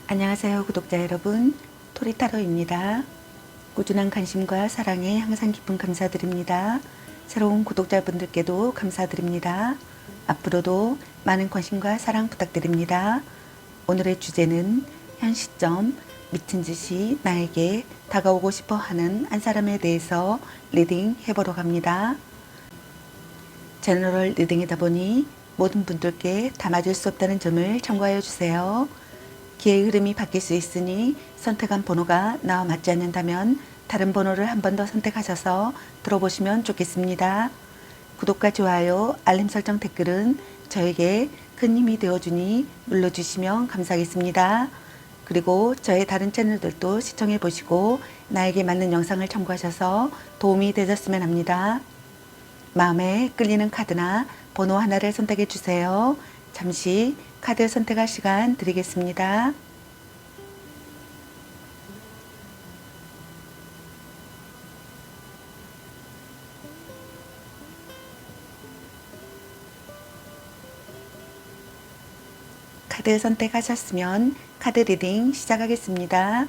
안녕하세요 구독자 여러분, 토리타로입니다. 꾸준한 관심과 사랑에 항상 깊은 감사드립니다. 새로운 구독자분들께도 감사드립니다. 앞으로도 많은 관심과 사랑 부탁드립니다. 오늘의 주제는 현 시점 미친 듯이 나에게 다가오고 싶어 하는 한 사람에 대해서 리딩 해보러 갑니다. 제너럴 리딩이다 보니 모든 분들께 다 맞을 수 없다는 점을 참고하여 주세요. 기회의 흐름이 바뀔 수 있으니 선택한 번호가 나와 맞지 않는다면 다른 번호를 한 번 더 선택하셔서 들어보시면 좋겠습니다. 구독과 좋아요, 알림 설정, 댓글은 저에게 큰 힘이 되어주니 눌러주시면 감사하겠습니다. 그리고 저의 다른 채널들도 시청해 보시고 나에게 맞는 영상을 참고하셔서 도움이 되셨으면 합니다. 마음에 끌리는 카드나 번호 하나를 선택해 주세요. 잠시 카드 선택할 시간 드리겠습니다. 카드 선택하셨으면 카드 리딩 시작하겠습니다.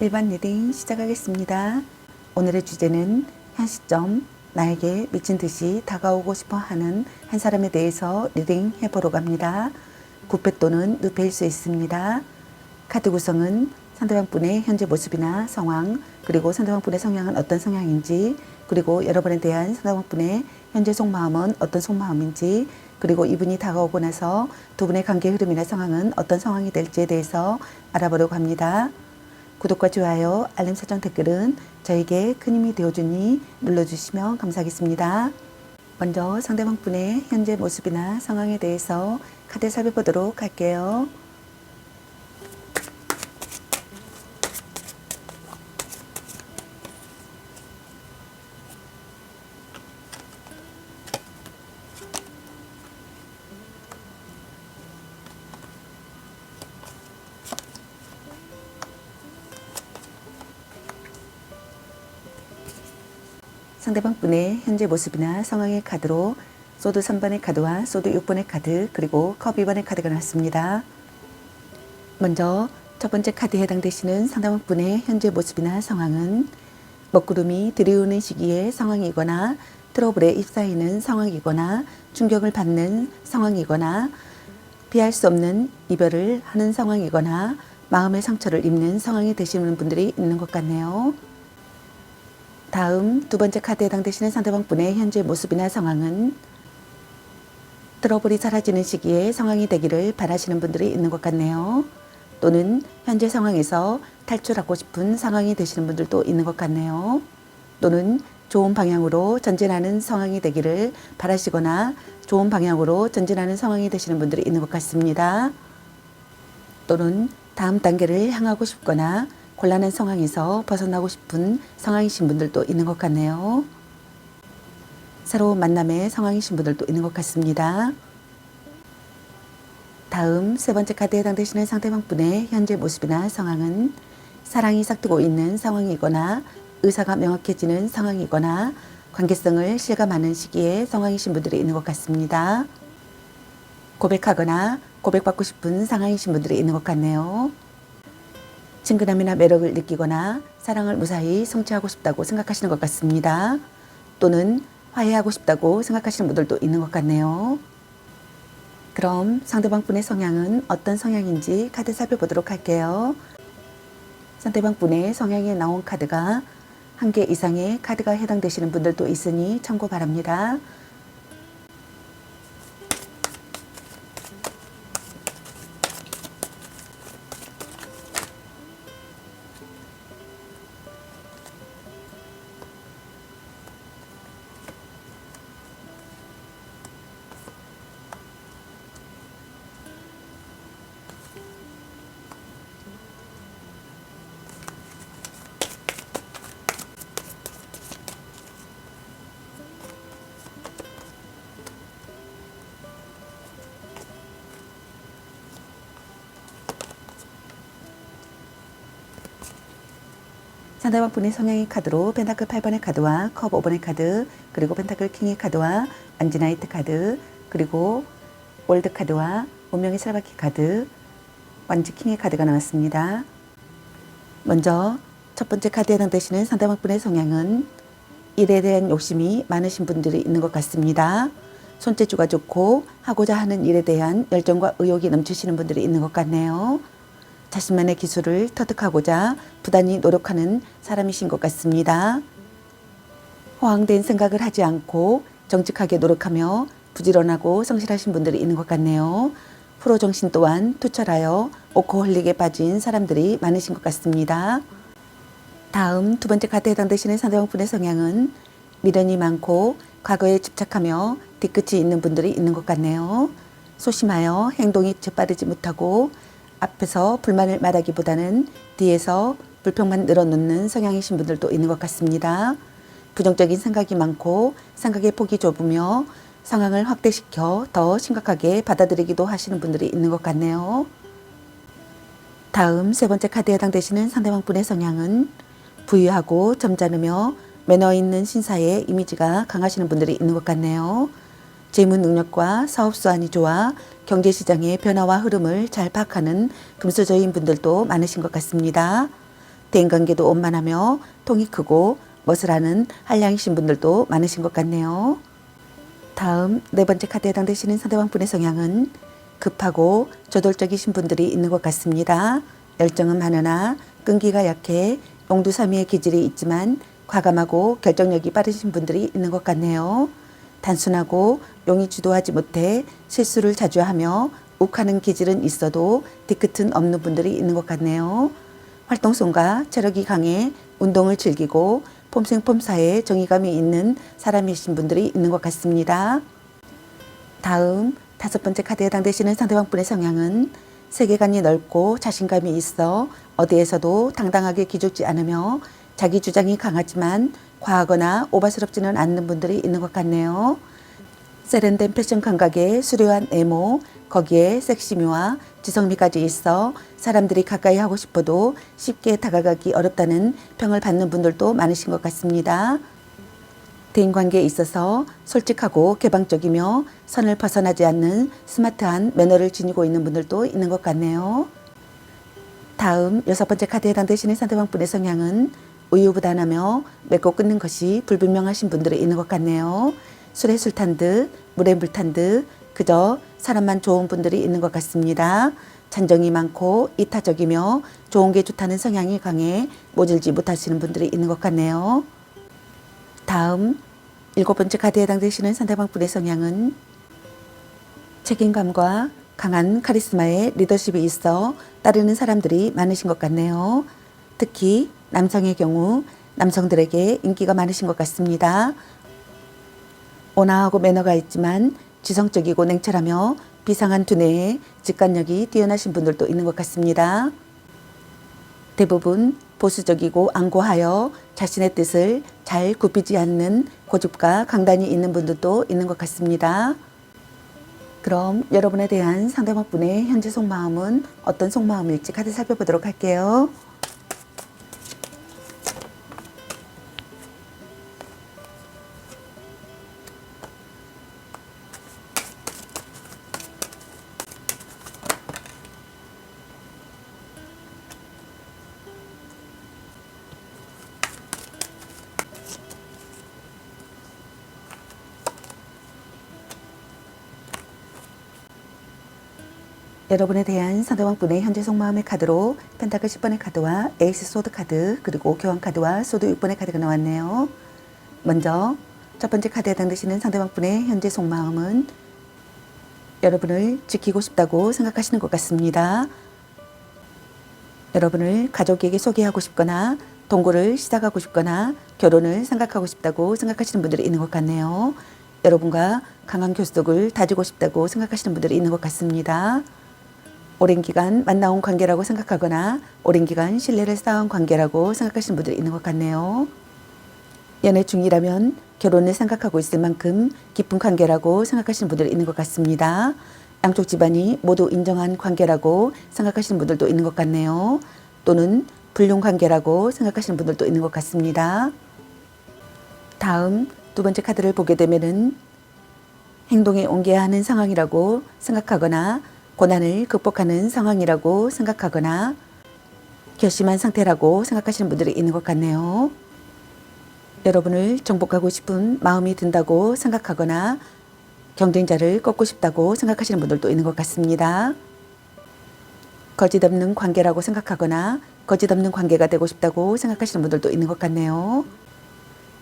일반 리딩 시작하겠습니다. 오늘의 주제는 현 시점 나에게 미친 듯이 다가오고 싶어 하는 한 사람에 대해서 리딩 해보러 갑니다. 구패 또는 누패일 수 있습니다. 카드 구성은 상대방 분의 현재 모습이나 상황, 그리고 상대방 분의 성향은 어떤 성향인지, 그리고 여러분에 대한 상대방 분의 현재 속마음은 어떤 속마음인지, 그리고 이분이 다가오고 나서 두 분의 관계 흐름이나 상황은 어떤 상황이 될지에 대해서 알아보려고 합니다. 구독과 좋아요, 알림 설정, 댓글은 저에게 큰 힘이 되어주니 눌러주시면 감사하겠습니다. 먼저 상대방 분의 현재 모습이나 상황에 대해서 카드 살펴보도록 할게요. 상대방 분의 현재 모습이나 상황의 카드로 소드 3번의 카드와 소드 6번의 카드, 그리고 컵 2번의 카드가 나왔습니다. 먼저 첫 번째 카드에 해당되시는 상대방 분의 현재 모습이나 상황은 먹구름이 들이오는 시기의 상황이거나 트러블에 휩싸이는 상황이거나 충격을 받는 상황이거나 피할 수 없는 이별을 하는 상황이거나 마음의 상처를 입는 상황이 되시는 분들이 있는 것 같네요. 다음 두 번째 카드에 해당되시는 상대방 분의 현재 모습이나 상황은 트러블이 사라지는 시기에 상황이 되기를 바라시는 분들이 있는 것 같네요. 또는 현재 상황에서 탈출하고 싶은 상황이 되시는 분들도 있는 것 같네요. 또는 좋은 방향으로 전진하는 상황이 되기를 바라시거나 좋은 방향으로 전진하는 상황이 되시는 분들이 있는 것 같습니다. 또는 다음 단계를 향하고 싶거나 곤란한 상황에서 벗어나고 싶은 상황이신 분들도 있는 것 같네요. 새로운 만남의 상황이신 분들도 있는 것 같습니다. 다음 세 번째 카드에 해당되시는 상대방 분의 현재 모습이나 상황은 사랑이 싹트고 있는 상황이거나 의사가 명확해지는 상황이거나 관계성을 실감하는 시기에 상황이신 분들이 있는 것 같습니다. 고백하거나 고백받고 싶은 상황이신 분들이 있는 것 같네요. 친근함이나 매력을 느끼거나 사랑을 무사히 성취하고 싶다고 생각하시는 것 같습니다. 또는 화해하고 싶다고 생각하시는 분들도 있는 것 같네요. 그럼 상대방 분의 성향은 어떤 성향인지 카드 살펴보도록 할게요. 상대방 분의 성향에 나온 카드가 한 개 이상의 카드가 해당되시는 분들도 있으니 참고 바랍니다. 상대방 분의 성향의 카드로 펜타클 8번의 카드와 컵 5번의 카드, 그리고 펜타클 킹의 카드와 안지나이트 카드, 그리고 월드 카드와 운명의 살바키 카드, 완지킹의 카드가 나왔습니다. 먼저 첫 번째 카드에 해당되시는 상대방 분의 성향은 일에 대한 욕심이 많으신 분들이 있는 것 같습니다. 손재주가 좋고 하고자 하는 일에 대한 열정과 의욕이 넘치시는 분들이 있는 것 같네요. 자신만의 기술을 터득하고자 부단히 노력하는 사람이신 것 같습니다. 허황된 생각을 하지 않고 정직하게 노력하며 부지런하고 성실하신 분들이 있는 것 같네요. 프로 정신 또한 투철하여 오코홀릭에 빠진 사람들이 많으신 것 같습니다. 다음 두 번째 카드에 해당되시는 상대방 분의 성향은 미련이 많고 과거에 집착하며 뒤끝이 있는 분들이 있는 것 같네요. 소심하여 행동이 재빠르지 못하고 앞에서 불만을 말하기보다는 뒤에서 불평만 늘어놓는 성향이신 분들도 있는 것 같습니다. 부정적인 생각이 많고 생각의 폭이 좁으며 상황을 확대시켜 더 심각하게 받아들이기도 하시는 분들이 있는 것 같네요. 다음 세 번째 카드에 해당되시는 상대방 분의 성향은 부유하고 점잖으며 매너 있는 신사의 이미지가 강하시는 분들이 있는 것 같네요. 재무 능력과 사업 수완이 좋아 경제시장의 변화와 흐름을 잘 파악하는 금수저인 분들도 많으신 것 같습니다. 대인관계도 원만하며 통이 크고 멋을 아는 한량이신 분들도 많으신 것 같네요. 다음 네 번째 카드에 해당되시는 상대방 분의 성향은 급하고 저돌적이신 분들이 있는 것 같습니다. 열정은 많으나 끈기가 약해 용두사미의 기질이 있지만 과감하고 결정력이 빠르신 분들이 있는 것 같네요. 단순하고 용이 주도하지 못해 실수를 자주 하며 욱하는 기질은 있어도 뒤끝은 없는 분들이 있는 것 같네요. 활동성과 체력이 강해 운동을 즐기고 폼생폼사에 정의감이 있는 사람이신 분들이 있는 것 같습니다. 다음 다섯 번째 카드에 해당되시는 상대방 분의 성향은 세계관이 넓고 자신감이 있어 어디에서도 당당하게 기죽지 않으며 자기 주장이 강하지만 과하거나 오바스럽지는 않는 분들이 있는 것 같네요. 세련된 패션 감각에 수려한 외모, 거기에 섹시미와 지성미까지 있어 사람들이 가까이 하고 싶어도 쉽게 다가가기 어렵다는 평을 받는 분들도 많으신 것 같습니다. 대인관계에 있어서 솔직하고 개방적이며 선을 벗어나지 않는 스마트한 매너를 지니고 있는 분들도 있는 것 같네요. 다음 여섯 번째 카드에 해당되시는 상대방 분의 성향은 우유부단하며 맺고 끊는 것이 불분명하신 분들이 있는 것 같네요. 술에 술 탄 듯 물에 물 탄 듯 그저 사람만 좋은 분들이 있는 것 같습니다. 잔정이 많고 이타적이며 좋은 게 좋다는 성향이 강해 모질지 못하시는 분들이 있는 것 같네요. 다음 일곱 번째 카드에 해당되시는 상대방 분의 성향은 책임감과 강한 카리스마의 리더십이 있어 따르는 사람들이 많으신 것 같네요. 특히 남성의 경우 남성들에게 인기가 많으신 것 같습니다. 온화하고 매너가 있지만 지성적이고 냉철하며 비상한 두뇌에 직관력이 뛰어나신 분들도 있는 것 같습니다. 대부분 보수적이고 완고하여 자신의 뜻을 잘 굽히지 않는 고집과 강단이 있는 분들도 있는 것 같습니다. 그럼 여러분에 대한 상대방 분의 현재 속마음은 어떤 속마음일지 카드 살펴보도록 할게요. 여러분에 대한 상대방 분의 현재 속마음의 카드로 펜타클 10번의 카드와 에이스 소드 카드 그리고 교환 카드와 소드 6번의 카드가 나왔네요. 먼저 첫 번째 카드에 해당되시는 상대방 분의 현재 속마음은 여러분을 지키고 싶다고 생각하시는 것 같습니다. 여러분을 가족에게 소개하고 싶거나 동거를 시작하고 싶거나 결혼을 생각하고 싶다고 생각하시는 분들이 있는 것 같네요. 여러분과 강한 교속을 다지고 싶다고 생각하시는 분들이 있는 것 같습니다. 오랜 기간 만나온 관계라고 생각하거나 오랜 기간 신뢰를 쌓은 관계라고 생각하시는 분들이 있는 것 같네요. 연애 중이라면 결혼을 생각하고 있을 만큼 깊은 관계라고 생각하시는 분들이 있는 것 같습니다. 양쪽 집안이 모두 인정한 관계라고 생각하시는 분들도 있는 것 같네요. 또는 불륜 관계라고 생각하시는 분들도 있는 것 같습니다. 다음 두 번째 카드를 보게 되면은 행동에 옮겨야 하는 상황이라고 생각하거나 고난을 극복하는 상황이라고 생각하거나 결심한 상태라고 생각하시는 분들이 있는 것 같네요. 여러분을 정복하고 싶은 마음이 든다고 생각하거나 경쟁자를 꺾고 싶다고 생각하시는 분들도 있는 것 같습니다. 거짓 없는 관계라고 생각하거나 거짓 없는 관계가 되고 싶다고 생각하시는 분들도 있는 것 같네요.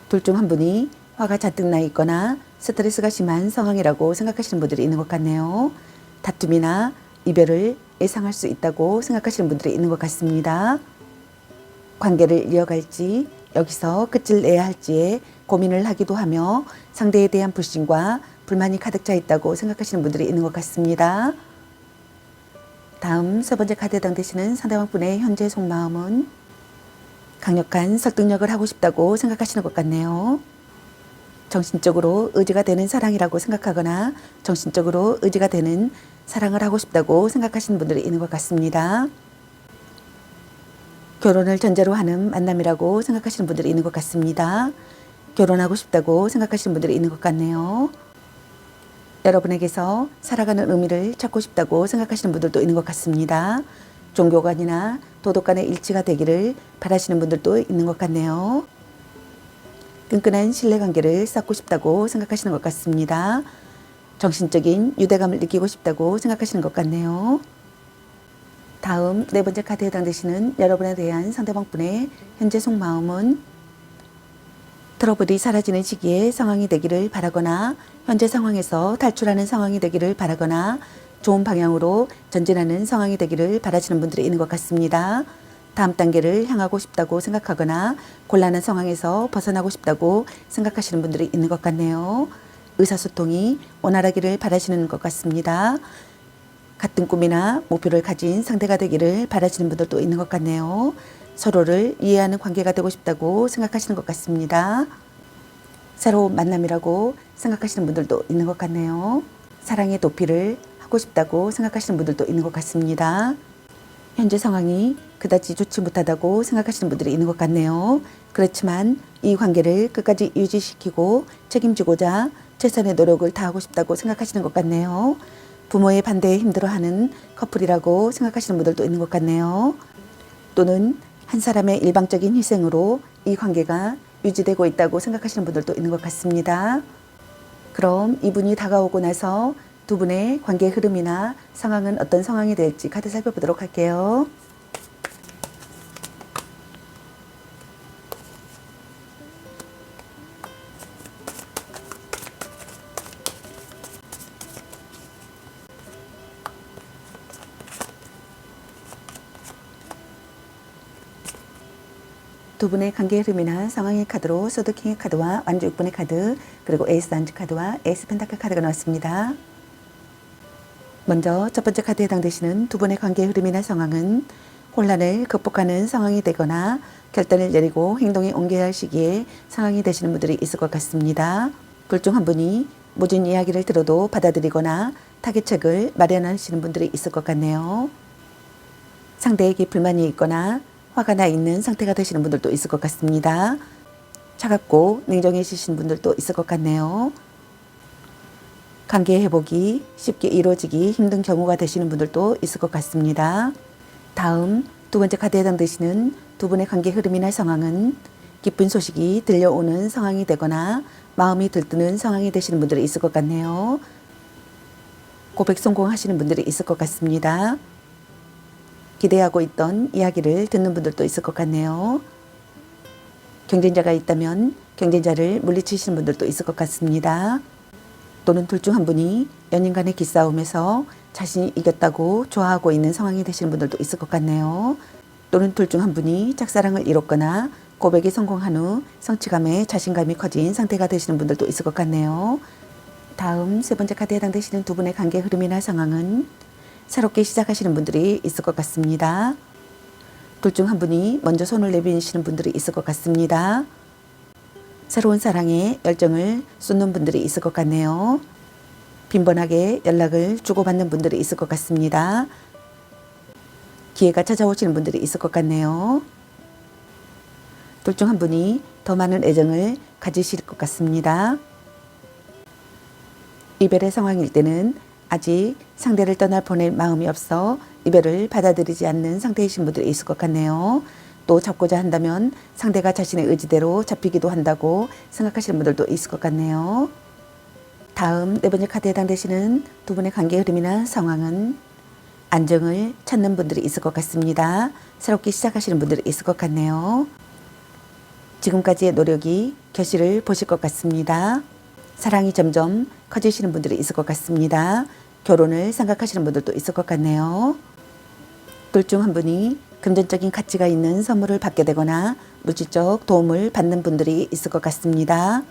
둘 중 한 분이 화가 잔뜩 나 있거나 스트레스가 심한 상황이라고 생각하시는 분들이 있는 것 같네요. 다툼이나 이별을 예상할 수 있다고 생각하시는 분들이 있는 것 같습니다. 관계를 이어갈지 여기서 끝을 내야 할지에 고민을 하기도 하며 상대에 대한 불신과 불만이 가득 차 있다고 생각하시는 분들이 있는 것 같습니다. 다음 세 번째 카드에 해당되시는 상대방 분의 현재 속마음은 강력한 설득력을 하고 싶다고 생각하시는 것 같네요. 정신적으로 의지가 되는 사랑이라고 생각하거나 정신적으로 의지가 되는 사랑을 하고 싶다고 생각하시는 분들이 있는 것 같습니다. 결혼을 전제로 하는 만남이라고 생각하시는 분들이 있는 것 같습니다. 결혼하고 싶다고 생각하시는 분들이 있는 것 같네요. 여러분에게서 살아가는 의미를 찾고 싶다고 생각하시는 분들도 있는 것 같습니다. 종교관이나 도덕관의 일치가 되기를 바라시는 분들도 있는 것 같네요. 끈끈한 신뢰관계를 쌓고 싶다고 생각하시는 것 같습니다. 정신적인 유대감을 느끼고 싶다고 생각하시는 것 같네요. 다음 네 번째 카드에 해당되시는 여러분에 대한 상대방분의 현재 속마음은 트러블이 사라지는 시기에 상황이 되기를 바라거나 현재 상황에서 탈출하는 상황이 되기를 바라거나 좋은 방향으로 전진하는 상황이 되기를 바라시는 분들이 있는 것 같습니다. 다음 단계를 향하고 싶다고 생각하거나 곤란한 상황에서 벗어나고 싶다고 생각하시는 분들이 있는 것 같네요. 의사소통이 원활하기를 바라시는 것 같습니다. 같은 꿈이나 목표를 가진 상대가 되기를 바라시는 분들도 있는 것 같네요. 서로를 이해하는 관계가 되고 싶다고 생각하시는 것 같습니다. 새로운 만남이라고 생각하시는 분들도 있는 것 같네요. 사랑의 도피를 하고 싶다고 생각하시는 분들도 있는 것 같습니다. 현재 상황이 그다지 좋지 못하다고 생각하시는 분들이 있는 것 같네요. 그렇지만 이 관계를 끝까지 유지시키고 책임지고자 최선의 노력을 다하고 싶다고 생각하시는 것 같네요. 부모의 반대에 힘들어하는 커플이라고 생각하시는 분들도 있는 것 같네요. 또는 한 사람의 일방적인 희생으로 이 관계가 유지되고 있다고 생각하시는 분들도 있는 것 같습니다. 그럼 이분이 다가오고 나서 두 분의 관계 흐름이나 상황은 어떤 상황이 될지 카드 살펴보도록 할게요. 두 분의 관계 흐름이나 상황의 카드로 소드킹의 카드와 완주 6분의 카드, 그리고 에이스 단주 카드와 에이스 펜타클 카드가 나왔습니다. 먼저 첫 번째 카드에 해당되시는 두 분의 관계 흐름이나 상황은 혼란을 극복하는 상황이 되거나 결단을 내리고 행동에 옮겨야 할 시기에 상황이 되시는 분들이 있을 것 같습니다. 둘 중 한 분이 모진 이야기를 들어도 받아들이거나 타개책을 마련하시는 분들이 있을 것 같네요. 상대에게 불만이 있거나 화가 나 있는 상태가 되시는 분들도 있을 것 같습니다. 차갑고 냉정해지신 분들도 있을 것 같네요. 관계 회복이 쉽게 이루어지기 힘든 경우가 되시는 분들도 있을 것 같습니다. 다음 두 번째 카드에 해당되시는 두 분의 관계 흐름이나 상황은 기쁜 소식이 들려오는 상황이 되거나 마음이 들뜨는 상황이 되시는 분들이 있을 것 같네요. 고백 성공하시는 분들이 있을 것 같습니다. 기대하고 있던 이야기를 듣는 분들도 있을 것 같네요. 경쟁자가 있다면 경쟁자를 물리치시는 분들도 있을 것 같습니다. 또는 둘 중 한 분이 연인 간의 기싸움에서 자신이 이겼다고 좋아하고 있는 상황이 되시는 분들도 있을 것 같네요. 또는 둘 중 한 분이 짝사랑을 이뤘거나 고백이 성공한 후 성취감에 자신감이 커진 상태가 되시는 분들도 있을 것 같네요. 다음 세 번째 카드에 해당되시는 두 분의 관계 흐름이나 상황은 새롭게 시작하시는 분들이 있을 것 같습니다. 둘 중 한 분이 먼저 손을 내미시는 분들이 있을 것 같습니다. 새로운 사랑에 열정을 쏟는 분들이 있을 것 같네요. 빈번하게 연락을 주고받는 분들이 있을 것 같습니다. 기회가 찾아오시는 분들이 있을 것 같네요. 둘 중 한 분이 더 많은 애정을 가지실 것 같습니다. 이별의 상황일 때는 아직 상대를 떠날 보낼 마음이 없어 이별을 받아들이지 않는 상태이신 분들이 있을 것 같네요. 또 잡고자 한다면 상대가 자신의 의지대로 잡히기도 한다고 생각하시는 분들도 있을 것 같네요. 다음 네 번째 카드에 해당되시는 두 분의 관계 흐름이나 상황은 안정을 찾는 분들이 있을 것 같습니다. 새롭게 시작하시는 분들이 있을 것 같네요. 지금까지의 노력이 결실을 보실 것 같습니다. 사랑이 점점 커지시는 분들이 있을 것 같습니다. 결혼을 생각하시는 분들도 있을 것 같네요. 둘 중 한 분이 금전적인 가치가 있는 선물을 받게 되거나 물질적 도움을 받는 분들이 있을 것 같습니다.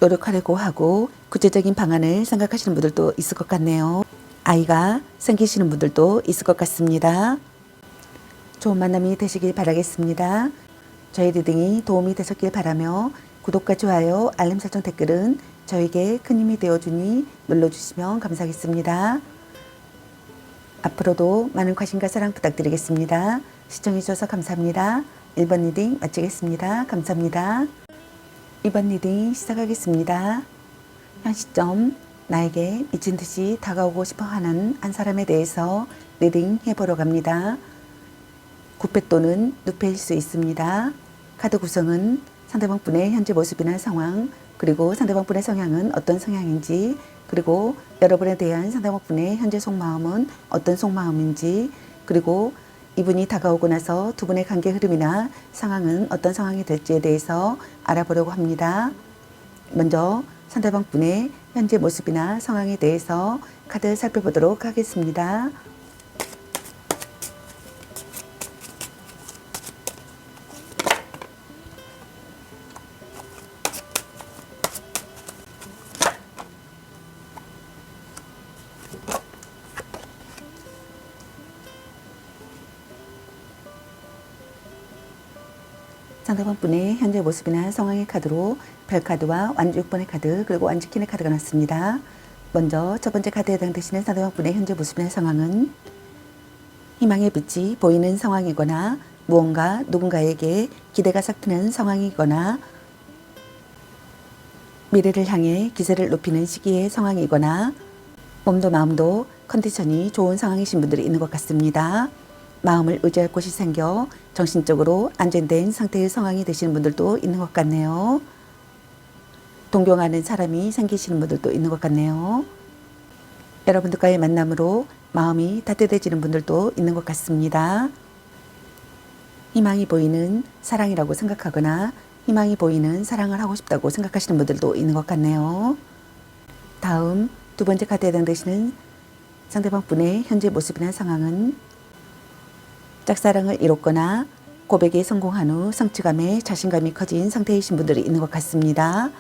노력하려고 하고 구체적인 방안을 생각하시는 분들도 있을 것 같네요. 아이가 생기시는 분들도 있을 것 같습니다. 좋은 만남이 되시길 바라겠습니다. 저희 리딩이 도움이 되셨길 바라며 구독과 좋아요, 알림 설정 댓글은 저에게 큰 힘이 되어주니 눌러주시면 감사하겠습니다. 앞으로도 많은 관심과 사랑 부탁드리겠습니다. 시청해주셔서 감사합니다. 1번 리딩 마치겠습니다. 감사합니다. 2번 리딩 시작하겠습니다. 현 시점 나에게 미친 듯이 다가오고 싶어하는 한 사람에 대해서 리딩 해보러 갑니다. 9패 또는 6패일 수 있습니다. 카드 구성은 상대방 분의 현재 모습이나 상황, 그리고 상대방 분의 성향은 어떤 성향인지, 그리고 여러분에 대한 상대방 분의 현재 속마음은 어떤 속마음인지, 그리고 이분이 다가오고 나서 두 분의 관계 흐름이나 상황은 어떤 상황이 될지에 대해서 알아보려고 합니다. 먼저 상대방 분의 현재 모습이나 상황에 대해서 카드 살펴보도록 하겠습니다. 상대방 분의 현재 모습이나 상황의 카드로 별카드와 완주 6번의 카드 그리고 완주킨의 카드가 났습니다. 먼저 첫 번째 카드에 해당되시는 상대방 분의 현재 모습이나 상황은 희망의 빛이 보이는 상황이거나 무언가 누군가에게 기대가 싹트는 상황이거나 미래를 향해 기세를 높이는 시기의 상황이거나 몸도 마음도 컨디션이 좋은 상황이신 분들이 있는 것 같습니다. 마음을 의지할 곳이 생겨 정신적으로 안정된 상태의 상황이 되시는 분들도 있는 것 같네요. 동경하는 사람이 생기시는 분들도 있는 것 같네요. 여러분들과의 만남으로 마음이 따뜻해지는 분들도 있는 것 같습니다. 희망이 보이는 사랑이라고 생각하거나 희망이 보이는 사랑을 하고 싶다고 생각하시는 분들도 있는 것 같네요. 다음 두 번째 카드에 해당되시는 상대방 분의 현재 모습이나 상황은 짝사랑을 이뤘거나 고백에 성공한 후 성취감에 자신감이 커진 상태이신 분들이 있는 것 같습니다.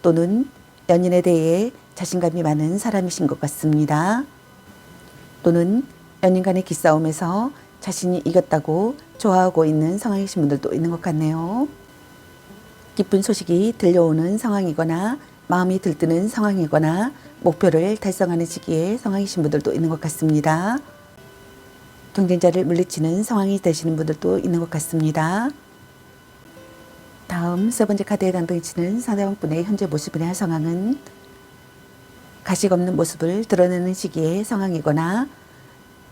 또는 연인에 대해 자신감이 많은 사람이신 것 같습니다. 또는 연인 간의 기싸움에서 자신이 이겼다고 좋아하고 있는 상황이신 분들도 있는 것 같네요. 기쁜 소식이 들려오는 상황이거나 마음이 들뜨는 상황이거나 목표를 달성하는 시기에 상황이신 분들도 있는 것 같습니다. 경쟁자를 물리치는 상황이 되시는 분들도 있는 것 같습니다. 다음 세 번째 카드에 해당되시는 상대방 분의 현재 모습이나 상황은 가식 없는 모습을 드러내는 시기의 상황이거나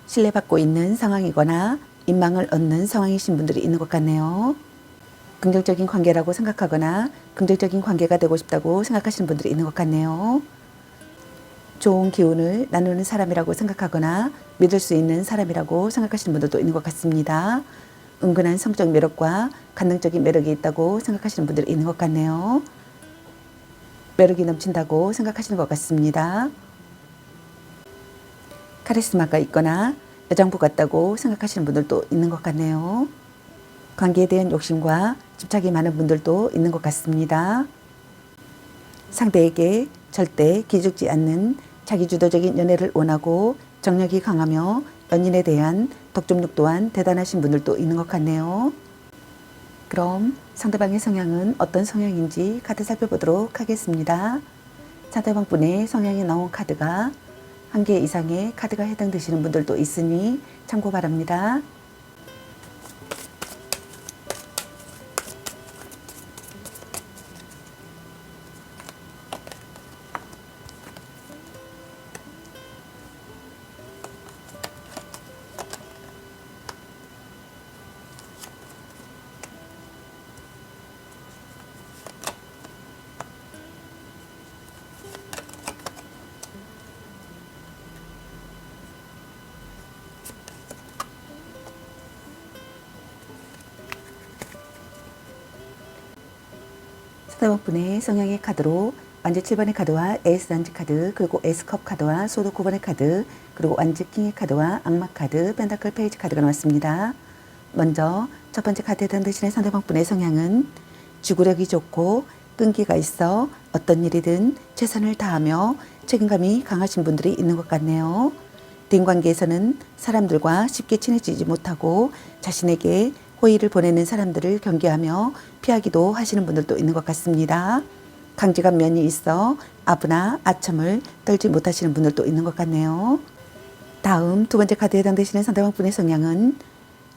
신뢰받고 있는 상황이거나 인망을 얻는 상황이신 분들이 있는 것 같네요. 긍정적인 관계라고 생각하거나 긍정적인 관계가 되고 싶다고 생각하시는 분들이 있는 것 같네요. 좋은 기운을 나누는 사람이라고 생각하거나 믿을 수 있는 사람이라고 생각하시는 분들도 있는 것 같습니다. 은근한 성적 매력과 관능적인 매력이 있다고 생각하시는 분들이 있는 것 같네요. 매력이 넘친다고 생각하시는 것 같습니다. 카리스마가 있거나 여장부 같다고 생각하시는 분들도 있는 것 같네요. 관계에 대한 욕심과 집착이 많은 분들도 있는 것 같습니다. 상대에게 절대 기죽지 않는 자기주도적인 연애를 원하고 정력이 강하며 연인에 대한 독점력 또한 대단하신 분들도 있는 것 같네요. 그럼 상대방의 성향은 어떤 성향인지 카드 살펴보도록 하겠습니다. 상대방 분의 성향이 나온 카드가 한 개 이상의 카드가 해당되시는 분들도 있으니 참고 바랍니다. 상대방분의 성향의 카드로 완즈 7번의 카드와 에이스 단지 카드, 그리고 에이스컵 카드와 소드 9번의 카드, 그리고 완즈 킹의 카드와 악마 카드, 펜타클 페이지 카드가 나왔습니다. 먼저 첫 번째 카드에 해당되시는 상대방분의 성향은 지구력이 좋고 끈기가 있어 어떤 일이든 최선을 다하며 책임감이 강하신 분들이 있는 것 같네요. 대인관계에서는 사람들과 쉽게 친해지지 못하고 자신에게 호의를 보내는 사람들을 경계하며 피하기도 하시는 분들도 있는 것 같습니다. 강직한 면이 있어 아부나 아첨을 떨지 못하시는 분들도 있는 것 같네요. 다음 두 번째 카드에 해당되시는 상대방분의 성향은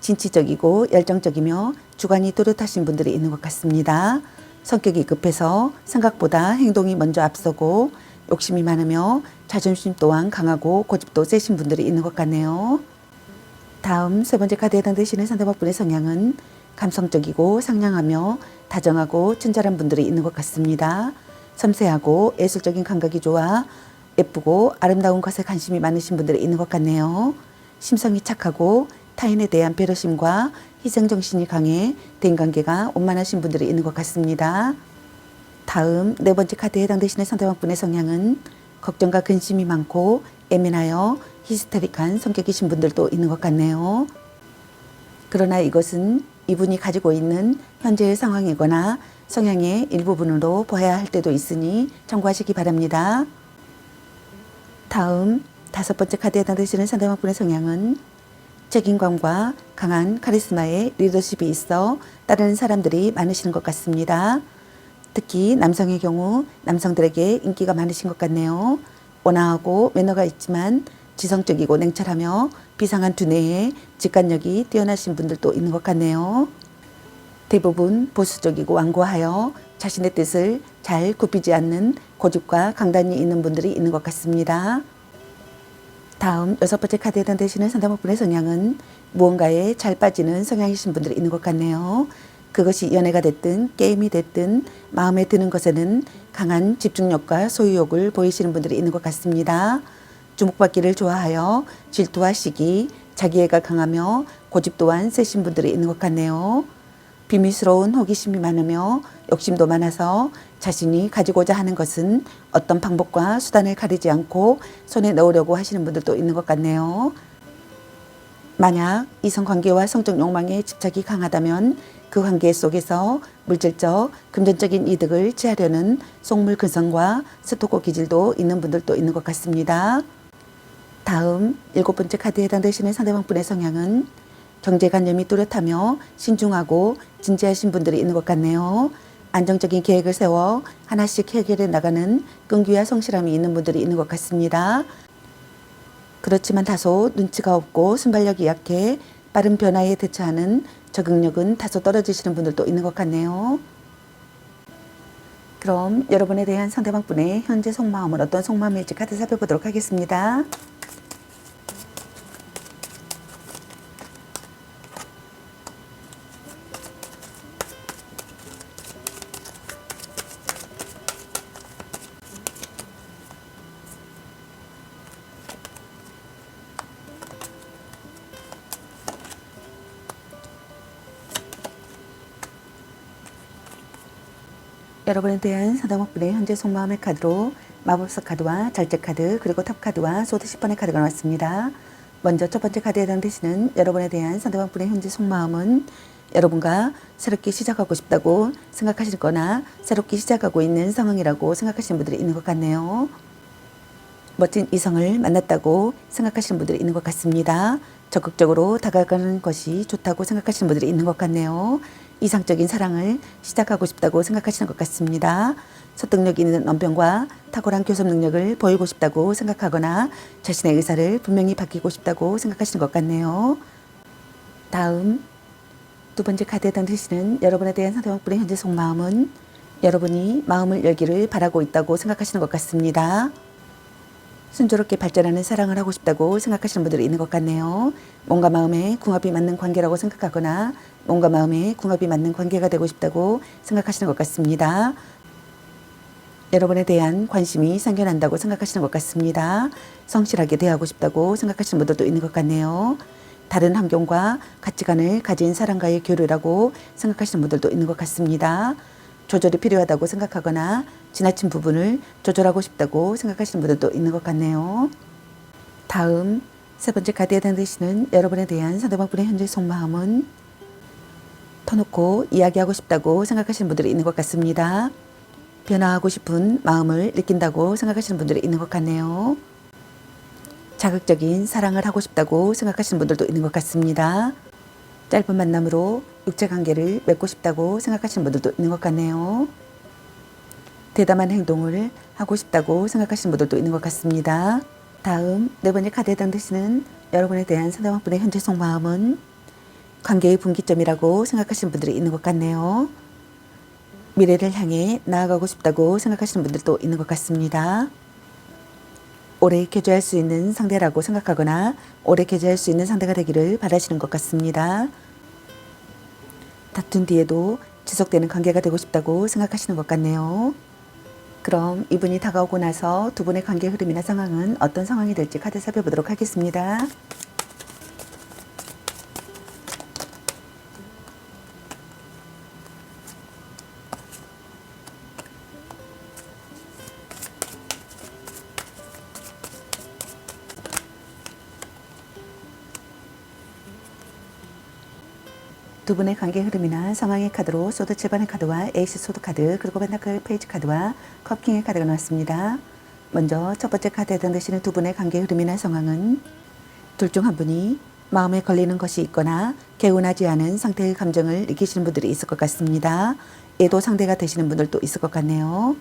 진취적이고 열정적이며 주관이 또렷하신 분들이 있는 것 같습니다. 성격이 급해서 생각보다 행동이 먼저 앞서고 욕심이 많으며 자존심 또한 강하고 고집도 세신 분들이 있는 것 같네요. 다음 세 번째 카드에 해당되시는 상대방분의 성향은 감성적이고 상냥하며 다정하고 친절한 분들이 있는 것 같습니다. 섬세하고 예술적인 감각이 좋아 예쁘고 아름다운 것에 관심이 많으신 분들이 있는 것 같네요. 심성이 착하고 타인에 대한 배려심과 희생정신이 강해 대인관계가 원만하신 분들이 있는 것 같습니다. 다음 네 번째 카드에 해당되시는 상대방분의 성향은 걱정과 근심이 많고 예민하여 히스테릭한 성격이신 분들도 있는 것 같네요. 그러나 이것은 이분이 가지고 있는 현재의 상황이거나 성향의 일부분으로 봐야 할 때도 있으니 참고하시기 바랍니다. 다음 다섯 번째 카드에 해당되시는 상대방분의 성향은 책임감과 강한 카리스마의 리더십이 있어 따르는 사람들이 많으신 것 같습니다. 특히 남성의 경우 남성들에게 인기가 많으신 것 같네요. 온화하고 매너가 있지만 지성적이고 냉철하며 비상한 두뇌에 직관력이 뛰어나신 분들도 있는 것 같네요. 대부분 보수적이고 완고하여 자신의 뜻을 잘 굽히지 않는 고집과 강단이 있는 분들이 있는 것 같습니다. 다음 여섯 번째 카드에 해당되시는 상대방분의 성향은 무언가에 잘 빠지는 성향이신 분들이 있는 것 같네요. 그것이 연애가 됐든 게임이 됐든 마음에 드는 것에는 강한 집중력과 소유욕을 보이시는 분들이 있는 것 같습니다. 주목받기를 좋아하여 질투와 시기, 자기애가 강하며 고집 또한 세신 분들이 있는 것 같네요. 비밀스러운 호기심이 많으며 욕심도 많아서 자신이 가지고자 하는 것은 어떤 방법과 수단을 가리지 않고 손에 넣으려고 하시는 분들도 있는 것 같네요. 만약 이성관계와 성적 욕망에 집착이 강하다면 그 관계 속에서 물질적, 금전적인 이득을 취하려는 속물근성과 스토커 기질도 있는 분들도 있는 것 같습니다. 다음 일곱 번째 카드에 해당되시는 상대방분의 성향은 경제관념이 뚜렷하며 신중하고 진지하신 분들이 있는 것 같네요. 안정적인 계획을 세워 하나씩 해결해 나가는 끈기와 성실함이 있는 분들이 있는 것 같습니다. 그렇지만 다소 눈치가 없고 순발력이 약해 빠른 변화에 대처하는 적응력은 다소 떨어지시는 분들도 있는 것 같네요. 그럼 여러분에 대한 상대방분의 현재 속마음은 어떤 속마음일지 카드 살펴보도록 하겠습니다. 여러분에 대한 상대방분의 현재 속마음의 카드로 마법사 카드와 절제 카드, 그리고 탑 카드와 소드 10번의 카드가 나왔습니다. 먼저 첫 번째 카드에 해당되시는 여러분에 대한 상대방분의 현재 속마음은 여러분과 새롭게 시작하고 싶다고 생각하실 거나 새롭게 시작하고 있는 상황이라고 생각하시는 분들이 있는 것 같네요. 멋진 이성을 만났다고 생각하시는 분들이 있는 것 같습니다. 적극적으로 다가가는 것이 좋다고 생각하시는 분들이 있는 것 같네요. 이상적인 사랑을 시작하고 싶다고 생각하시는 것 같습니다. 설득력 있는 언변과 탁월한 교섭 능력을 보이고 싶다고 생각하거나 자신의 의사를 분명히 밝히고 싶다고 생각하시는 것 같네요. 다음 두 번째 카드에 해당되시는 여러분에 대한 상대방분의 현재 속마음은 여러분이 마음을 열기를 바라고 있다고 생각하시는 것 같습니다. 순조롭게 발전하는 사랑을 하고 싶다고 생각하시는 분들이 있는 것 같네요. 몸과 마음에 궁합이 맞는 관계라고 생각하거나 몸과 마음에 궁합이 맞는 관계가 되고 싶다고 생각하시는 것 같습니다. 여러분에 대한 관심이 생겨난다고 생각하시는 것 같습니다. 성실하게 대하고 싶다고 생각하시는 분들도 있는 것 같네요. 다른 환경과 가치관을 가진 사람과의 교류라고 생각하시는 분들도 있는 것 같습니다. 조절이 필요하다고 생각하거나 지나친 부분을 조절하고 싶다고 생각하시는 분들도 있는 것 같네요. 다음 세 번째 카드에 해당되시는 여러분에 대한 상대방분의 현재 속마음은 터놓고 이야기하고 싶다고 생각하시는 분들이 있는 것 같습니다. 변화하고 싶은 마음을 느낀다고 생각하시는 분들이 있는 것 같네요. 자극적인 사랑을 하고 싶다고 생각하시는 분들도 있는 것 같습니다. 짧은 만남으로 육체관계를 맺고 싶다고 생각하시는 분들도 있는 것 같네요. 대담한 행동을 하고 싶다고 생각하시는 분들도 있는 것 같습니다. 다음 네 번째 카드에 해당되시는 여러분에 대한 상대방분의 현재 속마음은 관계의 분기점이라고 생각하시는 분들이 있는 것 같네요. 미래를 향해 나아가고 싶다고 생각하시는 분들도 있는 것 같습니다. 오래 교제할 수 있는 상대라고 생각하거나 오래 교제할 수 있는 상대가 되기를 바라시는 것 같습니다. 다툰 뒤에도 지속되는 관계가 되고 싶다고 생각하시는 것 같네요. 그럼 이분이 다가오고 나서 두 분의 관계 흐름이나 상황은 어떤 상황이 될지 카드 살펴보도록 하겠습니다. 두 분의 관계 흐름이나 상황의 카드로 소드 7번의 카드와 에이스 소드 카드 그리고 펜타클 페이지 카드와 컵킹의 카드가 나왔습니다. 먼저 첫 번째 카드에 해당되시는 두 분의 관계 흐름이나 상황은 둘 중 한 분이 마음에 걸리는 것이 있거나 개운하지 않은 상태의 감정을 느끼시는 분들이 있을 것 같습니다. 얘도 상대가 되시는 분들도 있을 것 같네요.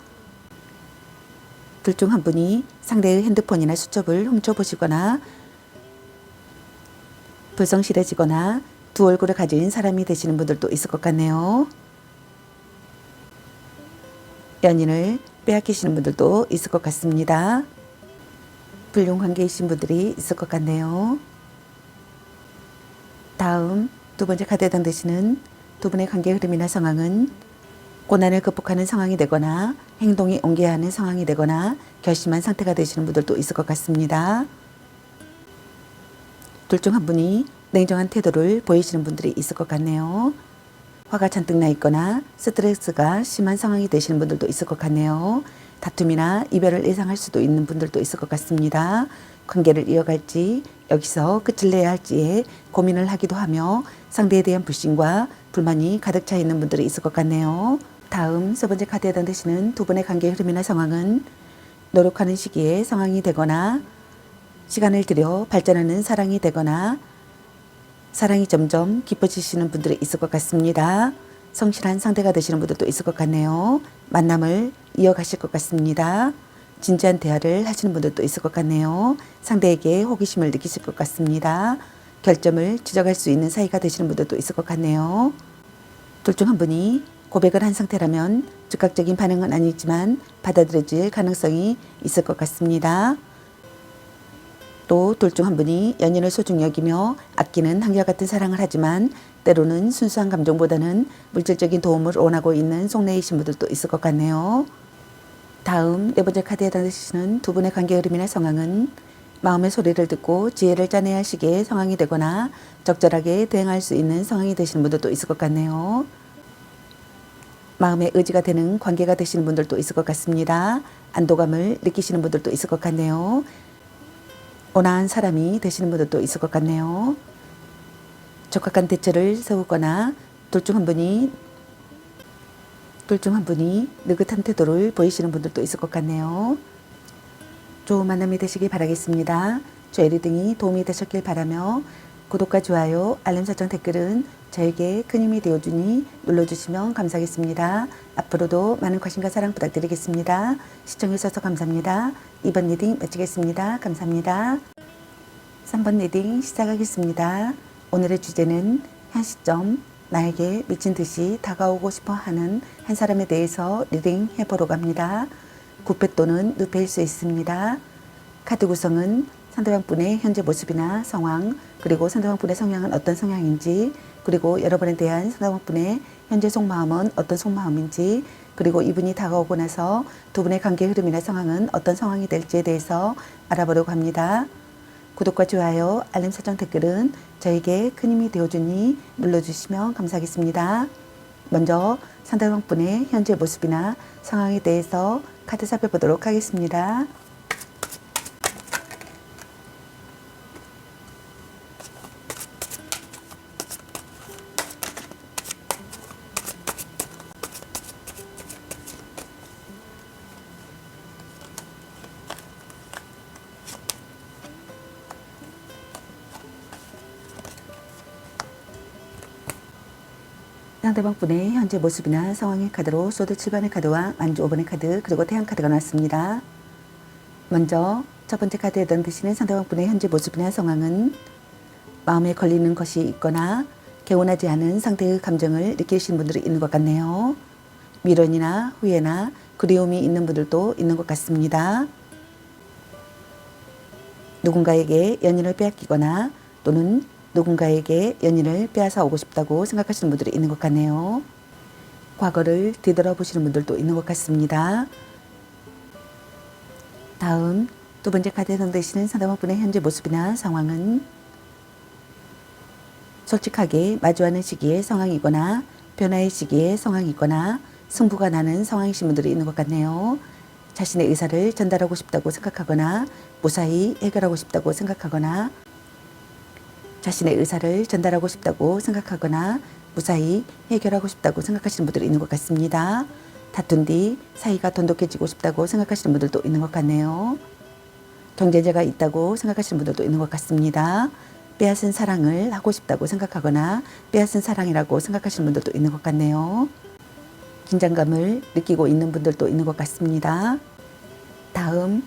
둘 중 한 분이 상대의 핸드폰이나 수첩을 훔쳐보시거나 불성실해지거나 두 얼굴을 가진 사람이 되시는 분들도 있을 것 같네요. 연인을 빼앗기시는 분들도 있을 것 같습니다. 불륜 관계이신 분들이 있을 것 같네요. 다음 두 번째 카드에 해당되시는 두 분의 관계 흐름이나 상황은 고난을 극복하는 상황이 되거나 행동이 옮겨야 하는 상황이 되거나 결심한 상태가 되시는 분들도 있을 것 같습니다. 둘 중 한 분이 냉정한 태도를 보이시는 분들이 있을 것 같네요. 화가 잔뜩 나 있거나 스트레스가 심한 상황이 되시는 분들도 있을 것 같네요. 다툼이나 이별을 예상할 수도 있는 분들도 있을 것 같습니다. 관계를 이어갈지 여기서 끝을 내야 할지에 고민을 하기도 하며 상대에 대한 불신과 불만이 가득 차 있는 분들이 있을 것 같네요. 다음 세 번째 카드에 해당되시는 두 분의 관계 흐름이나 상황은 노력하는 시기에 상황이 되거나 시간을 들여 발전하는 사랑이 되거나 사랑이 점점 깊어지시는 분들이 있을 것 같습니다. 성실한 상대가 되시는 분들도 있을 것 같네요. 만남을 이어가실 것 같습니다. 진지한 대화를 하시는 분들도 있을 것 같네요. 상대에게 호기심을 느끼실 것 같습니다. 결점을 지적할 수 있는 사이가 되시는 분들도 있을 것 같네요. 둘 중 한 분이 고백을 한 상태라면 즉각적인 반응은 아니지만 받아들여질 가능성이 있을 것 같습니다. 또 둘 중 한 분이 연인을 소중히 여기며 아끼는 한결같은 사랑을 하지만 때로는 순수한 감정보다는 물질적인 도움을 원하고 있는 속내이신 분들도 있을 것 같네요. 다음 네 번째 카드에 해당되시는 두 분의 관계 흐름이나 상황은 마음의 소리를 듣고 지혜를 짜내야 할 시기의 상황이 되거나 적절하게 대응할 수 있는 상황이 되시는 분들도 있을 것 같네요. 마음의 의지가 되는 관계가 되시는 분들도 있을 것 같습니다. 안도감을 느끼시는 분들도 있을 것 같네요. 온화한 사람이 되시는 분들도 있을 것 같네요. 적합한 대처를 세우거나 둘 중 한 분이 느긋한 태도를 보이시는 분들도 있을 것 같네요. 좋은 만남이 되시길 바라겠습니다. 저의 리딩이 도움이 되셨길 바라며 구독과 좋아요, 알림 설정 댓글은 저에게 큰 힘이 되어주니 눌러주시면 감사하겠습니다. 앞으로도 많은 관심과 사랑 부탁드리겠습니다. 시청해주셔서 감사합니다. 2번 리딩 마치겠습니다. 감사합니다. 3번 리딩 시작하겠습니다. 오늘의 주제는 현 시점 나에게 미친 듯이 다가오고 싶어 하는 한 사람에 대해서 리딩 해보려고 합니다. 구패 또는 누패일 수 있습니다. 카드 구성은 상대방분의 현재 모습이나 상황, 그리고 상대방분의 성향은 어떤 성향인지, 그리고 여러분에 대한 상대방분의 현재 속마음은 어떤 속마음인지, 그리고 이분이 다가오고 나서 두 분의 관계 흐름이나 상황은 어떤 상황이 될지에 대해서 알아보려고 합니다. 구독과 좋아요, 알림 설정 댓글은 저에게 큰 힘이 되어주니 눌러주시면 감사하겠습니다. 먼저 상대방 분의 현재 모습이나 상황에 대해서 카드 살펴보도록 하겠습니다. 상대방 분의 현재 모습이나 상황의 카드로 소드 7번의 카드와 만주 5번의 카드 그리고 태양 카드가 나왔습니다. 먼저 첫 번째 카드에 해당되시는 상대방 분의 현재 모습이나 상황은 마음에 걸리는 것이 있거나 개운하지 않은 상태의 감정을 느끼시는 분들이 있는 것 같네요. 미련이나 후회나 그리움이 있는 분들도 있는 것 같습니다. 누군가에게 연인을 빼앗기거나 또는 누군가에게 연인을 빼앗아 오고 싶다고 생각하시는 분들이 있는 것 같네요. 과거를 뒤돌아보시는 분들도 있는 것 같습니다. 다음 두 번째 카드에 해당되시는 상대방 분의 현재 모습이나 상황은 솔직하게 마주하는 시기의 상황이거나 변화의 시기의 상황이거나 승부가 나는 상황이신 분들이 있는 것 같네요. 자신의 의사를 전달하고 싶다고 생각하거나 무사히 해결하고 싶다고 생각하거나 자신의 의사를 전달하고 싶다고 생각하거나 무사히 해결하고 싶다고 생각하시는 분들이 있는 것 같습니다. 다툰 뒤 사이가 돈독해지고 싶다고 생각하시는 분들도 있는 것 같네요. 경쟁자가 있다고 생각하시는 분들도 있는 것 같습니다. 빼앗은 사랑을 하고 싶다고 생각하거나 빼앗은 사랑이라고 생각하시는 분들도 있는 것 같네요. 긴장감을 느끼고 있는 분들도 있는 것 같습니다. 다음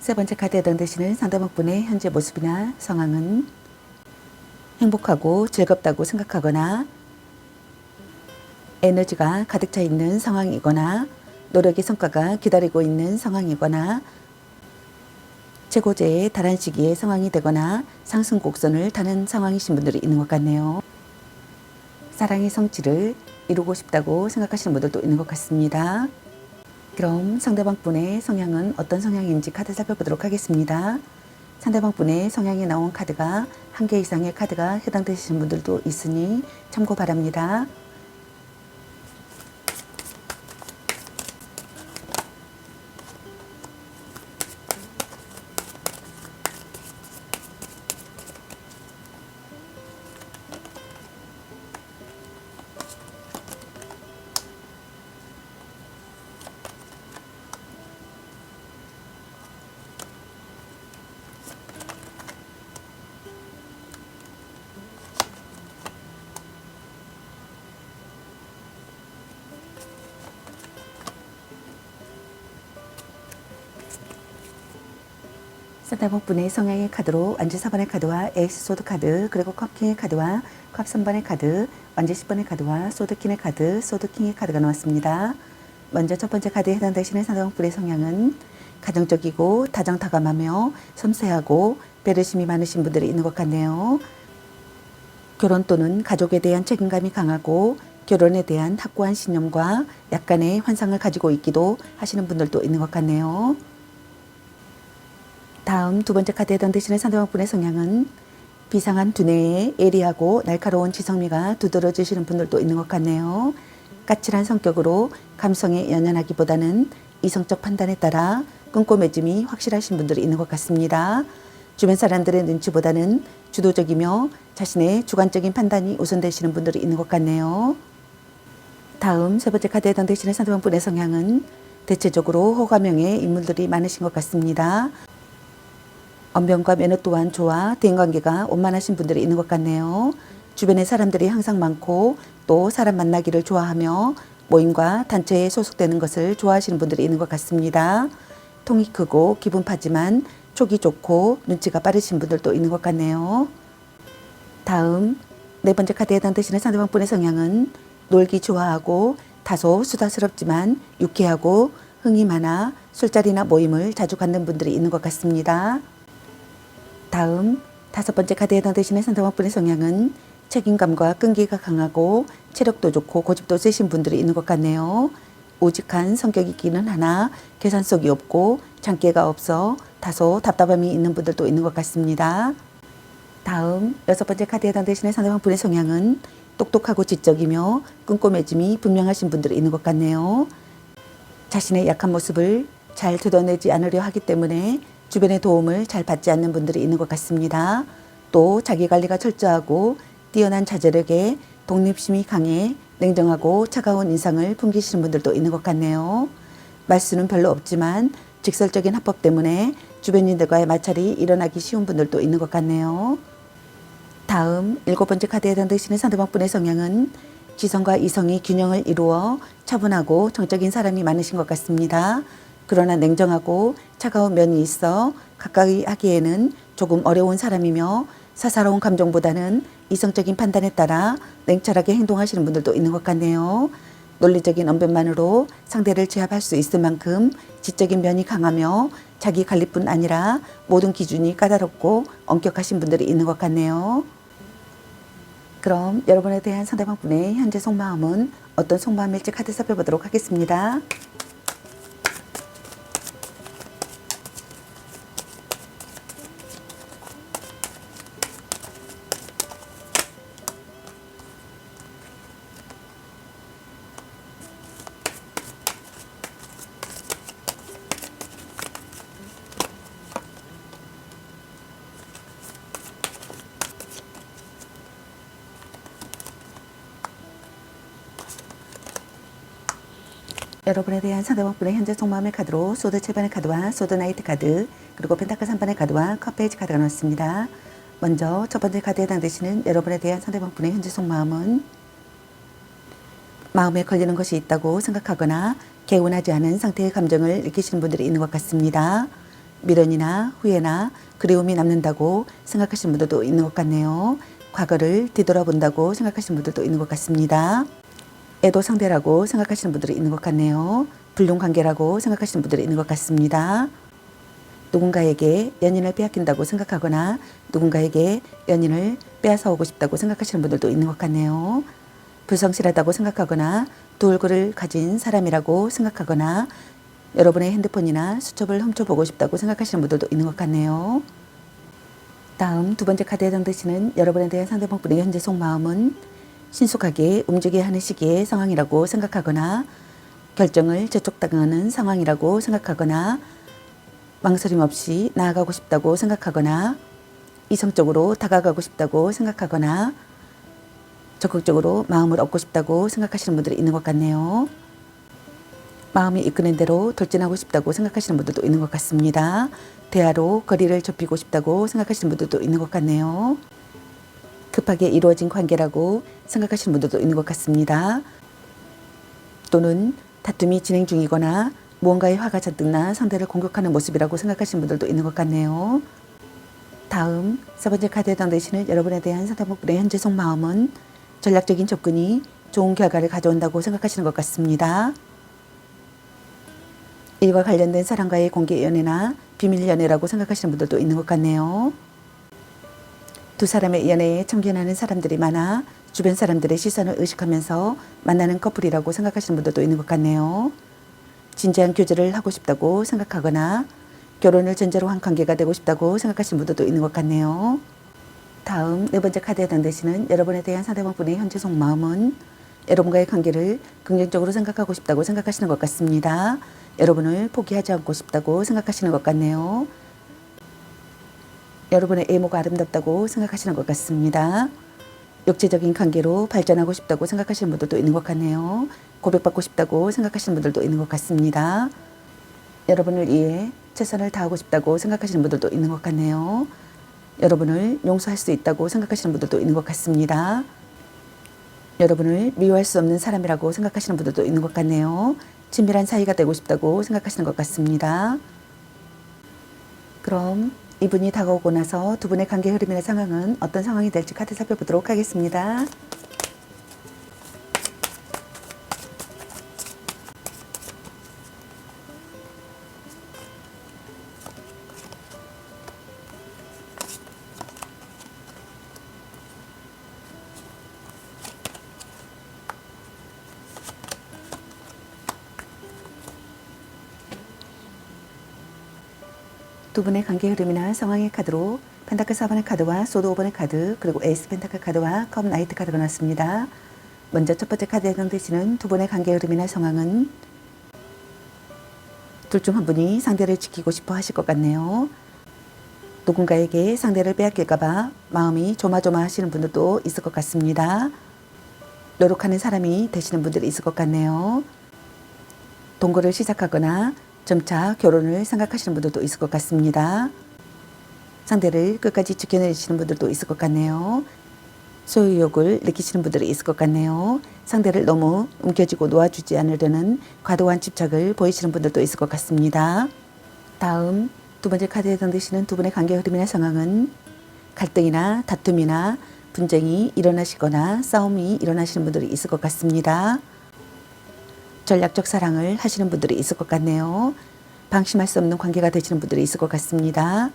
세 번째 카드에 해당되시는 상대방 분의 현재 모습이나 상황은 행복하고 즐겁다고 생각하거나 에너지가 가득 차 있는 상황이거나 노력의 성과가 기다리고 있는 상황이거나 최고제에 달한 시기의 상황이 되거나 상승 곡선을 타는 상황이신 분들이 있는 것 같네요. 사랑의 성취를 이루고 싶다고 생각하시는 분들도 있는 것 같습니다. 그럼 상대방 분의 성향은 어떤 성향인지 카드 살펴보도록 하겠습니다. 상대방 분의 성향에 나온 카드가 한 개 이상의 카드가 해당되시는 분들도 있으니 참고 바랍니다. 상대방 분의 성향의 카드로 완주 4번의 카드와 에이스 소드 카드 그리고 컵킹의 카드와 컵 3번의 카드 완주 10번의 카드와 소드킹의 카드 소드킹의 카드가 나왔습니다. 먼저 첫 번째 카드에 해당되시는 상대방 분의 성향은 가정적이고 다정다감하며 섬세하고 배려심이 많으신 분들이 있는 것 같네요. 결혼 또는 가족에 대한 책임감이 강하고 결혼에 대한 확고한 신념과 약간의 환상을 가지고 있기도 하시는 분들도 있는 것 같네요. 다음 두 번째 카드에 해당되시는 상대방 분의 성향은 비상한 두뇌에 예리하고 날카로운 지성미가 두드러지시는 분들도 있는 것 같네요. 까칠한 성격으로 감성에 연연하기보다는 이성적 판단에 따라 꼼꼼해짐이 확실하신 분들이 있는 것 같습니다. 주변 사람들의 눈치보다는 주도적이며 자신의 주관적인 판단이 우선되시는 분들이 있는 것 같네요. 다음 세 번째 카드에 해당되시는 상대방 분의 성향은 대체적으로 호감형의 인물들이 많으신 것 같습니다. 언변과 매너 또한 좋아 대인관계가 원만하신 분들이 있는 것 같네요. 주변에 사람들이 항상 많고 또 사람 만나기를 좋아하며 모임과 단체에 소속되는 것을 좋아하시는 분들이 있는 것 같습니다. 통이 크고 기분파지만 촉이 좋고 눈치가 빠르신 분들도 있는 것 같네요. 다음 네 번째 카드에 해당되시는 상대방 분의 성향은 놀기 좋아하고 다소 수다스럽지만 유쾌하고 흥이 많아 술자리나 모임을 자주 갖는 분들이 있는 것 같습니다. 다음 다섯 번째 카드에 해당되시는 상대방 분의 성향은 책임감과 끈기가 강하고 체력도 좋고 고집도 세신 분들이 있는 것 같네요. 우직한 성격이 있기는 하나 계산성이 없고 장기가 없어 다소 답답함이 있는 분들도 있는 것 같습니다. 다음 여섯 번째 카드에 해당되시는 상대방 분의 성향은 똑똑하고 지적이며 꼼꼼해짐이 분명하신 분들이 있는 것 같네요. 자신의 약한 모습을 잘 드러내지 않으려 하기 때문에 주변의 도움을 잘 받지 않는 분들이 있는 것 같습니다. 또 자기관리가 철저하고 뛰어난 자제력에 독립심이 강해 냉정하고 차가운 인상을 풍기시는 분들도 있는 것 같네요. 말수는 별로 없지만 직설적인 화법 때문에 주변인들과의 마찰이 일어나기 쉬운 분들도 있는 것 같네요. 다음 7번째 카드에 해당되시는 상대방분의 성향은 지성과 이성이 균형을 이루어 차분하고 정적인 사람이 많으신 것 같습니다. 그러나 냉정하고 차가운 면이 있어 가까이 하기에는 조금 어려운 사람이며 사사로운 감정보다는 이성적인 판단에 따라 냉철하게 행동하시는 분들도 있는 것 같네요. 논리적인 언변만으로 상대를 제압할 수 있을 만큼 지적인 면이 강하며 자기 관리뿐 아니라 모든 기준이 까다롭고 엄격하신 분들이 있는 것 같네요. 그럼 여러분에 대한 상대방분의 현재 속마음은 어떤 속마음일지 카드 살펴보도록 하겠습니다. 여러분에 대한 상대방분의 현재 속마음의 카드로 소드 7번의 카드와 소드 나이트 카드, 그리고 펜타클 3번의 카드와 컵페이지 카드가 나왔습니다. 먼저 첫 번째 카드에 해당되시는 여러분에 대한 상대방분의 현재 속마음은 마음에 걸리는 것이 있다고 생각하거나 개운하지 않은 상태의 감정을 느끼시는 분들이 있는 것 같습니다. 미련이나 후회나 그리움이 남는다고 생각하시는 분들도 있는 것 같네요. 과거를 뒤돌아본다고 생각하시는 분들도 있는 것 같습니다. 애도 상대라고 생각하시는 분들이 있는 것 같네요. 불륜 관계라고 생각하시는 분들이 있는 것 같습니다. 누군가에게 연인을 빼앗긴다고 생각하거나 누군가에게 연인을 빼앗아오고 싶다고 생각하시는 분들도 있는 것 같네요. 불성실하다고 생각하거나 두 얼굴을 가진 사람이라고 생각하거나 여러분의 핸드폰이나 수첩을 훔쳐보고 싶다고 생각하시는 분들도 있는 것 같네요. 다음 두 번째 카드에 해당되시는 여러분에 대한 상대방분의 현재 속마음은 신속하게 움직여야 하는 시기의 상황이라고 생각하거나 결정을 재촉당하는 상황이라고 생각하거나 망설임 없이 나아가고 싶다고 생각하거나 이성적으로 다가가고 싶다고 생각하거나 적극적으로 마음을 얻고 싶다고 생각하시는 분들이 있는 것 같네요. 마음이 이끄는 대로 돌진하고 싶다고 생각하시는 분들도 있는 것 같습니다. 대화로 거리를 좁히고 싶다고 생각하시는 분들도 있는 것 같네요. 급하게 이루어진 관계라고 생각하시는 분들도 있는 것 같습니다. 또는 다툼이 진행 중이거나 무언가에 화가 잔뜩 나 상대를 공격하는 모습이라고 생각하시는 분들도 있는 것 같네요. 다음 세 번째 카드에 해당되시는 여러분에 대한 상대방분의 현재 속마음은 전략적인 접근이 좋은 결과를 가져온다고 생각하시는 것 같습니다. 일과 관련된 사람과의 공개 연애나 비밀 연애라고 생각하시는 분들도 있는 것 같네요. 두 사람의 연애에 참견하는 사람들이 많아 주변 사람들의 시선을 의식하면서 만나는 커플이라고 생각하시는 분들도 있는 것 같네요. 진지한 교제를 하고 싶다고 생각하거나 결혼을 전제로 한 관계가 되고 싶다고 생각하시는 분들도 있는 것 같네요. 다음 네 번째 카드에 해당되시는 여러분에 대한 상대방분의 현재 속마음은 여러분과의 관계를 긍정적으로 생각하고 싶다고 생각하시는 것 같습니다. 여러분을 포기하지 않고 싶다고 생각하시는 것 같네요. 여러분의 외모가 아름답다고 생각하시는 것 같습니다. 육체적인 관계로 발전하고 싶다고 생각하시는 분들도 있는 것 같네요. 고백받고 싶다고 생각하시는 분들도 있는 것 같습니다. 여러분을 위해 최선을 다하고 싶다고 생각하시는 분들도 있는 것 같네요. 여러분을 용서할 수 있다고 생각하시는 분들도 있는 것 같습니다. 여러분을 미워할 수 없는 사람이라고 생각하시는 분들도 있는 것 같네요. 친밀한 사이가 되고 싶다고 생각하시는 것 같습니다. 그럼 이분이 다가오고 나서 두 분의 관계 흐름이나 상황은 어떤 상황이 될지 카드 살펴보도록 하겠습니다. 두 분의 관계 흐름이나 상황의 카드로 펜타클 4번의 카드와 소드 5번의 카드, 그리고 에이스 펜타클 카드와 컵 나이트 카드가 나왔습니다. 먼저 첫 번째 카드에 해당되시는 두 분의 관계 흐름이나 상황은 둘 중 한 분이 상대를 지키고 싶어 하실 것 같네요. 누군가에게 상대를 빼앗길까봐 마음이 조마조마하시는 분들도 있을 것 같습니다. 노력하는 사람이 되시는 분들이 있을 것 같네요. 동거를 시작하거나 점차 결혼을 생각하시는 분들도 있을 것 같습니다. 상대를 끝까지 지켜내시는 분들도 있을 것 같네요. 소유욕을 느끼시는 분들이 있을 것 같네요. 상대를 너무 움켜쥐고 놓아주지 않으려는 과도한 집착을 보이시는 분들도 있을 것 같습니다. 다음 두 번째 카드에 해당되시는 두 분의 관계 흐름이나 상황은 갈등이나 다툼이나 분쟁이 일어나시거나 싸움이 일어나시는 분들이 있을 것 같습니다. 전략적 사랑을 하시는 분들이 있을 것 같네요. 방심할 수 없는 관계가 되시는 분들이 있을 것 같습니다.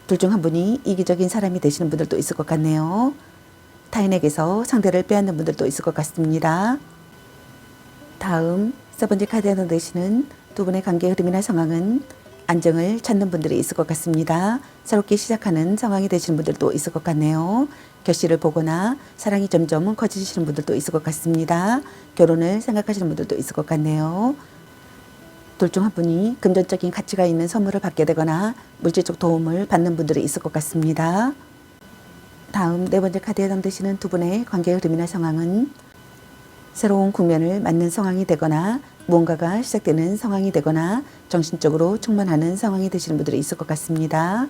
둘 중 한 분이 이기적인 사람이 되시는 분들도 있을 것 같네요. 타인에게서 상대를 빼앗는 분들도 있을 것 같습니다. 다음 세 번째 카드에 해당되시는 두 분의 관계 흐름이나 상황은 안정을 찾는 분들이 있을 것 같습니다. 새롭게 시작하는 상황이 되시는 분들도 있을 것 같네요. 결실을 보거나 사랑이 점점 커지시는 분들도 있을 것 같습니다. 결혼을 생각하시는 분들도 있을 것 같네요. 둘 중 한 분이 금전적인 가치가 있는 선물을 받게 되거나 물질적 도움을 받는 분들이 있을 것 같습니다. 다음 네 번째 카드에 해당되시는 두 분의 관계 흐름이나 상황은 새로운 국면을 맞는 상황이 되거나 무언가가 시작되는 상황이 되거나 정신적으로 충만하는 상황이 되시는 분들이 있을 것 같습니다.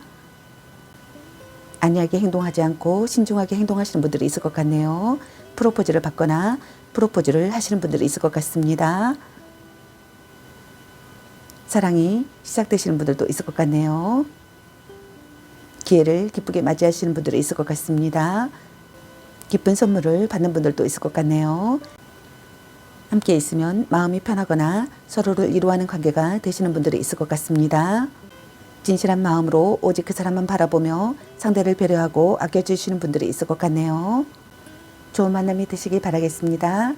안이하게 행동하지 않고 신중하게 행동하시는 분들이 있을 것 같네요. 프로포즈를 받거나 프로포즈를 하시는 분들이 있을 것 같습니다. 사랑이 시작되시는 분들도 있을 것 같네요. 기회를 기쁘게 맞이하시는 분들이 있을 것 같습니다. 기쁜 선물을 받는 분들도 있을 것 같네요. 함께 있으면 마음이 편하거나 서로를 이루어하는 관계가 되시는 분들이 있을 것 같습니다. 진실한 마음으로 오직 그 사람만 바라보며 상대를 배려하고 아껴주시는 분들이 있을 것 같네요. 좋은 만남이 되시길 바라겠습니다.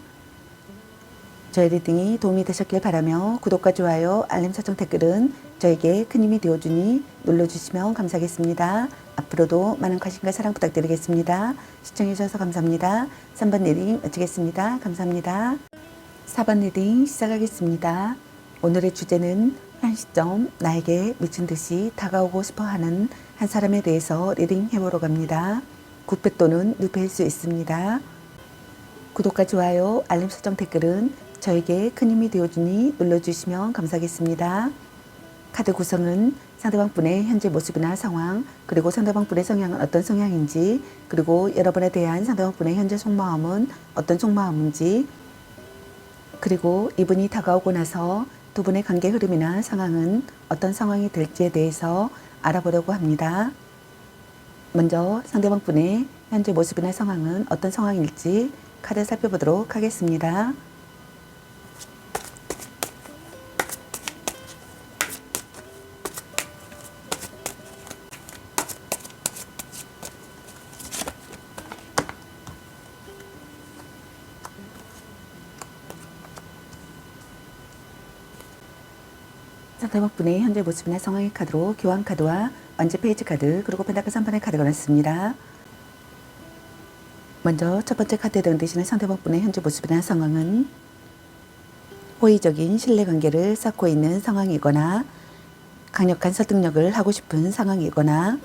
저의 리딩이 도움이 되셨길 바라며 구독과 좋아요, 알림 설정 댓글은 저에게 큰 힘이 되어주니 눌러주시면 감사하겠습니다. 앞으로도 많은 관심과 사랑 부탁드리겠습니다. 시청해주셔서 감사합니다. 3번 리딩 마치겠습니다. 감사합니다. 4번 리딩 시작하겠습니다. 오늘의 주제는 현 시점 나에게 미친 듯이 다가오고 싶어하는 한 사람에 대해서 리딩 해보러 갑니다. 9패 또는 6패일 수 있습니다. 구독과 좋아요, 알림 설정 댓글은 저에게 큰 힘이 되어주니 눌러주시면 감사하겠습니다. 카드 구성은 상대방 분의 현재 모습이나 상황, 그리고 상대방 분의 성향은 어떤 성향인지, 그리고 여러분에 대한 상대방 분의 현재 속마음은 어떤 속마음인지, 그리고 이분이 다가오고 나서 두 분의 관계 흐름이나 상황은 어떤 상황이 될지에 대해서 알아보려고 합니다. 먼저 상대방 분의 현재 모습이나 상황은 어떤 상황일지 카드 살펴보도록 하겠습니다. 상대방 분의 현재 모습이나 상황의 카드로 교환 카드와 완전 페이지 카드, 그리고 펜타클 3번의 카드가 나왔습니다. 먼저 첫 번째 카드에 해당되시는 상대방 분의 현재 모습이나 상황은 호의적인 신뢰관계를 쌓고 있는 상황이거나 강력한 설득력을 하고 싶은 상황이거나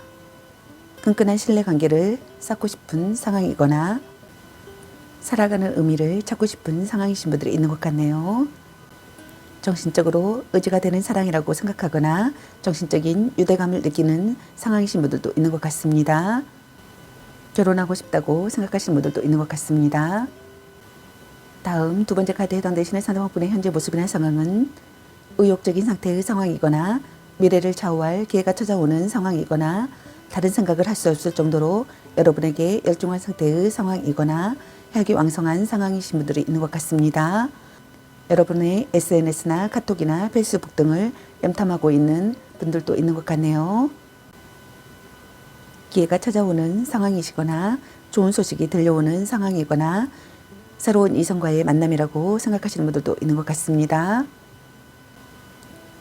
끈끈한 신뢰관계를 쌓고 싶은 상황이거나 살아가는 의미를 찾고 싶은 상황이신 분들이 있는 것 같네요. 정신적으로 의지가 되는 사랑이라고 생각하거나 정신적인 유대감을 느끼는 상황이신 분들도 있는 것 같습니다. 결혼하고 싶다고 생각하시는 분들도 있는 것 같습니다. 다음 두 번째 카드에 해당되시는 상대방 분의 현재 모습이나 상황은 의욕적인 상태의 상황이거나 미래를 좌우할 기회가 찾아오는 상황이거나 다른 생각을 할 수 없을 정도로 여러분에게 열중한 상태의 상황이거나 혈기왕성한 상황이신 분들이 있는 것 같습니다. 여러분의 SNS나 카톡이나 페이스북 등을 염탐하고 있는 분들도 있는 것 같네요. 기회가 찾아오는 상황이시거나 좋은 소식이 들려오는 상황이거나 새로운 이성과의 만남이라고 생각하시는 분들도 있는 것 같습니다.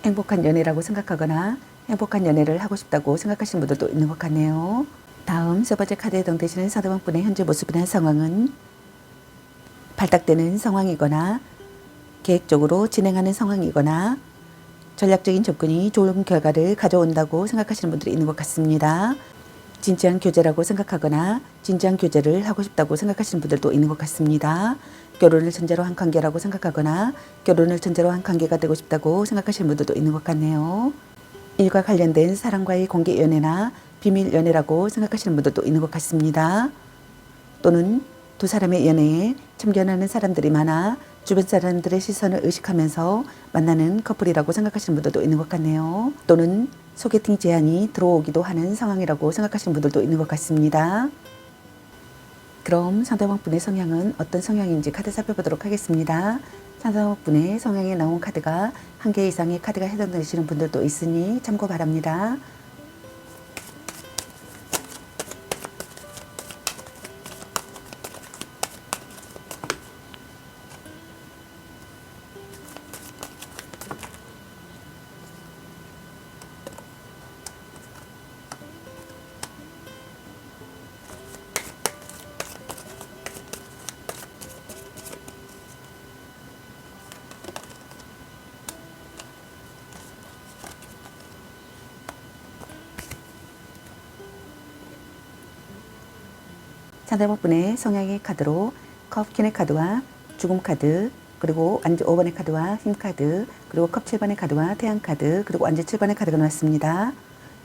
행복한 연애라고 생각하거나 행복한 연애를 하고 싶다고 생각하시는 분들도 있는 것 같네요. 다음 세 번째 카드에 해당되시는 상대방분의 현재 모습이나 상황은 발탁되는 상황이거나 계획적으로 진행하는 상황이거나 전략적인 접근이 좋은 결과를 가져온다고 생각하시는 분들이 있는 것 같습니다. 진지한 교제라고 생각하거나 진지한 교제를 하고 싶다고 생각하시는 분들도 있는 것 같습니다. 결혼을 전제로 한 관계라고 생각하거나 결혼을 전제로 한 관계가 되고 싶다고 생각하시는 분들도 있는 것 같네요. 일과 관련된 사람과의 공개 연애나 비밀 연애라고 생각하시는 분들도 있는 것 같습니다. 또는 두 사람의 연애에 참견하는 사람들이 많아 주변 사람들의 시선을 의식하면서 만나는 커플이라고 생각하시는 분들도 있는 것 같네요. 또는 소개팅 제안이 들어오기도 하는 상황이라고 생각하시는 분들도 있는 것 같습니다. 그럼 상대방분의 성향은 어떤 성향인지 카드 살펴보도록 하겠습니다. 상대방분의 성향에 나온 카드가 한 개 이상의 카드가 해당되시는 분들도 있으니 참고 바랍니다. 상대방분의 성향의 카드로 컵 퀸의 카드와 죽음 카드, 그리고 완즈 5번의 카드와 힘 카드, 그리고 컵 7번의 카드와 태양 카드, 그리고 완즈 7번의 카드가 나왔습니다.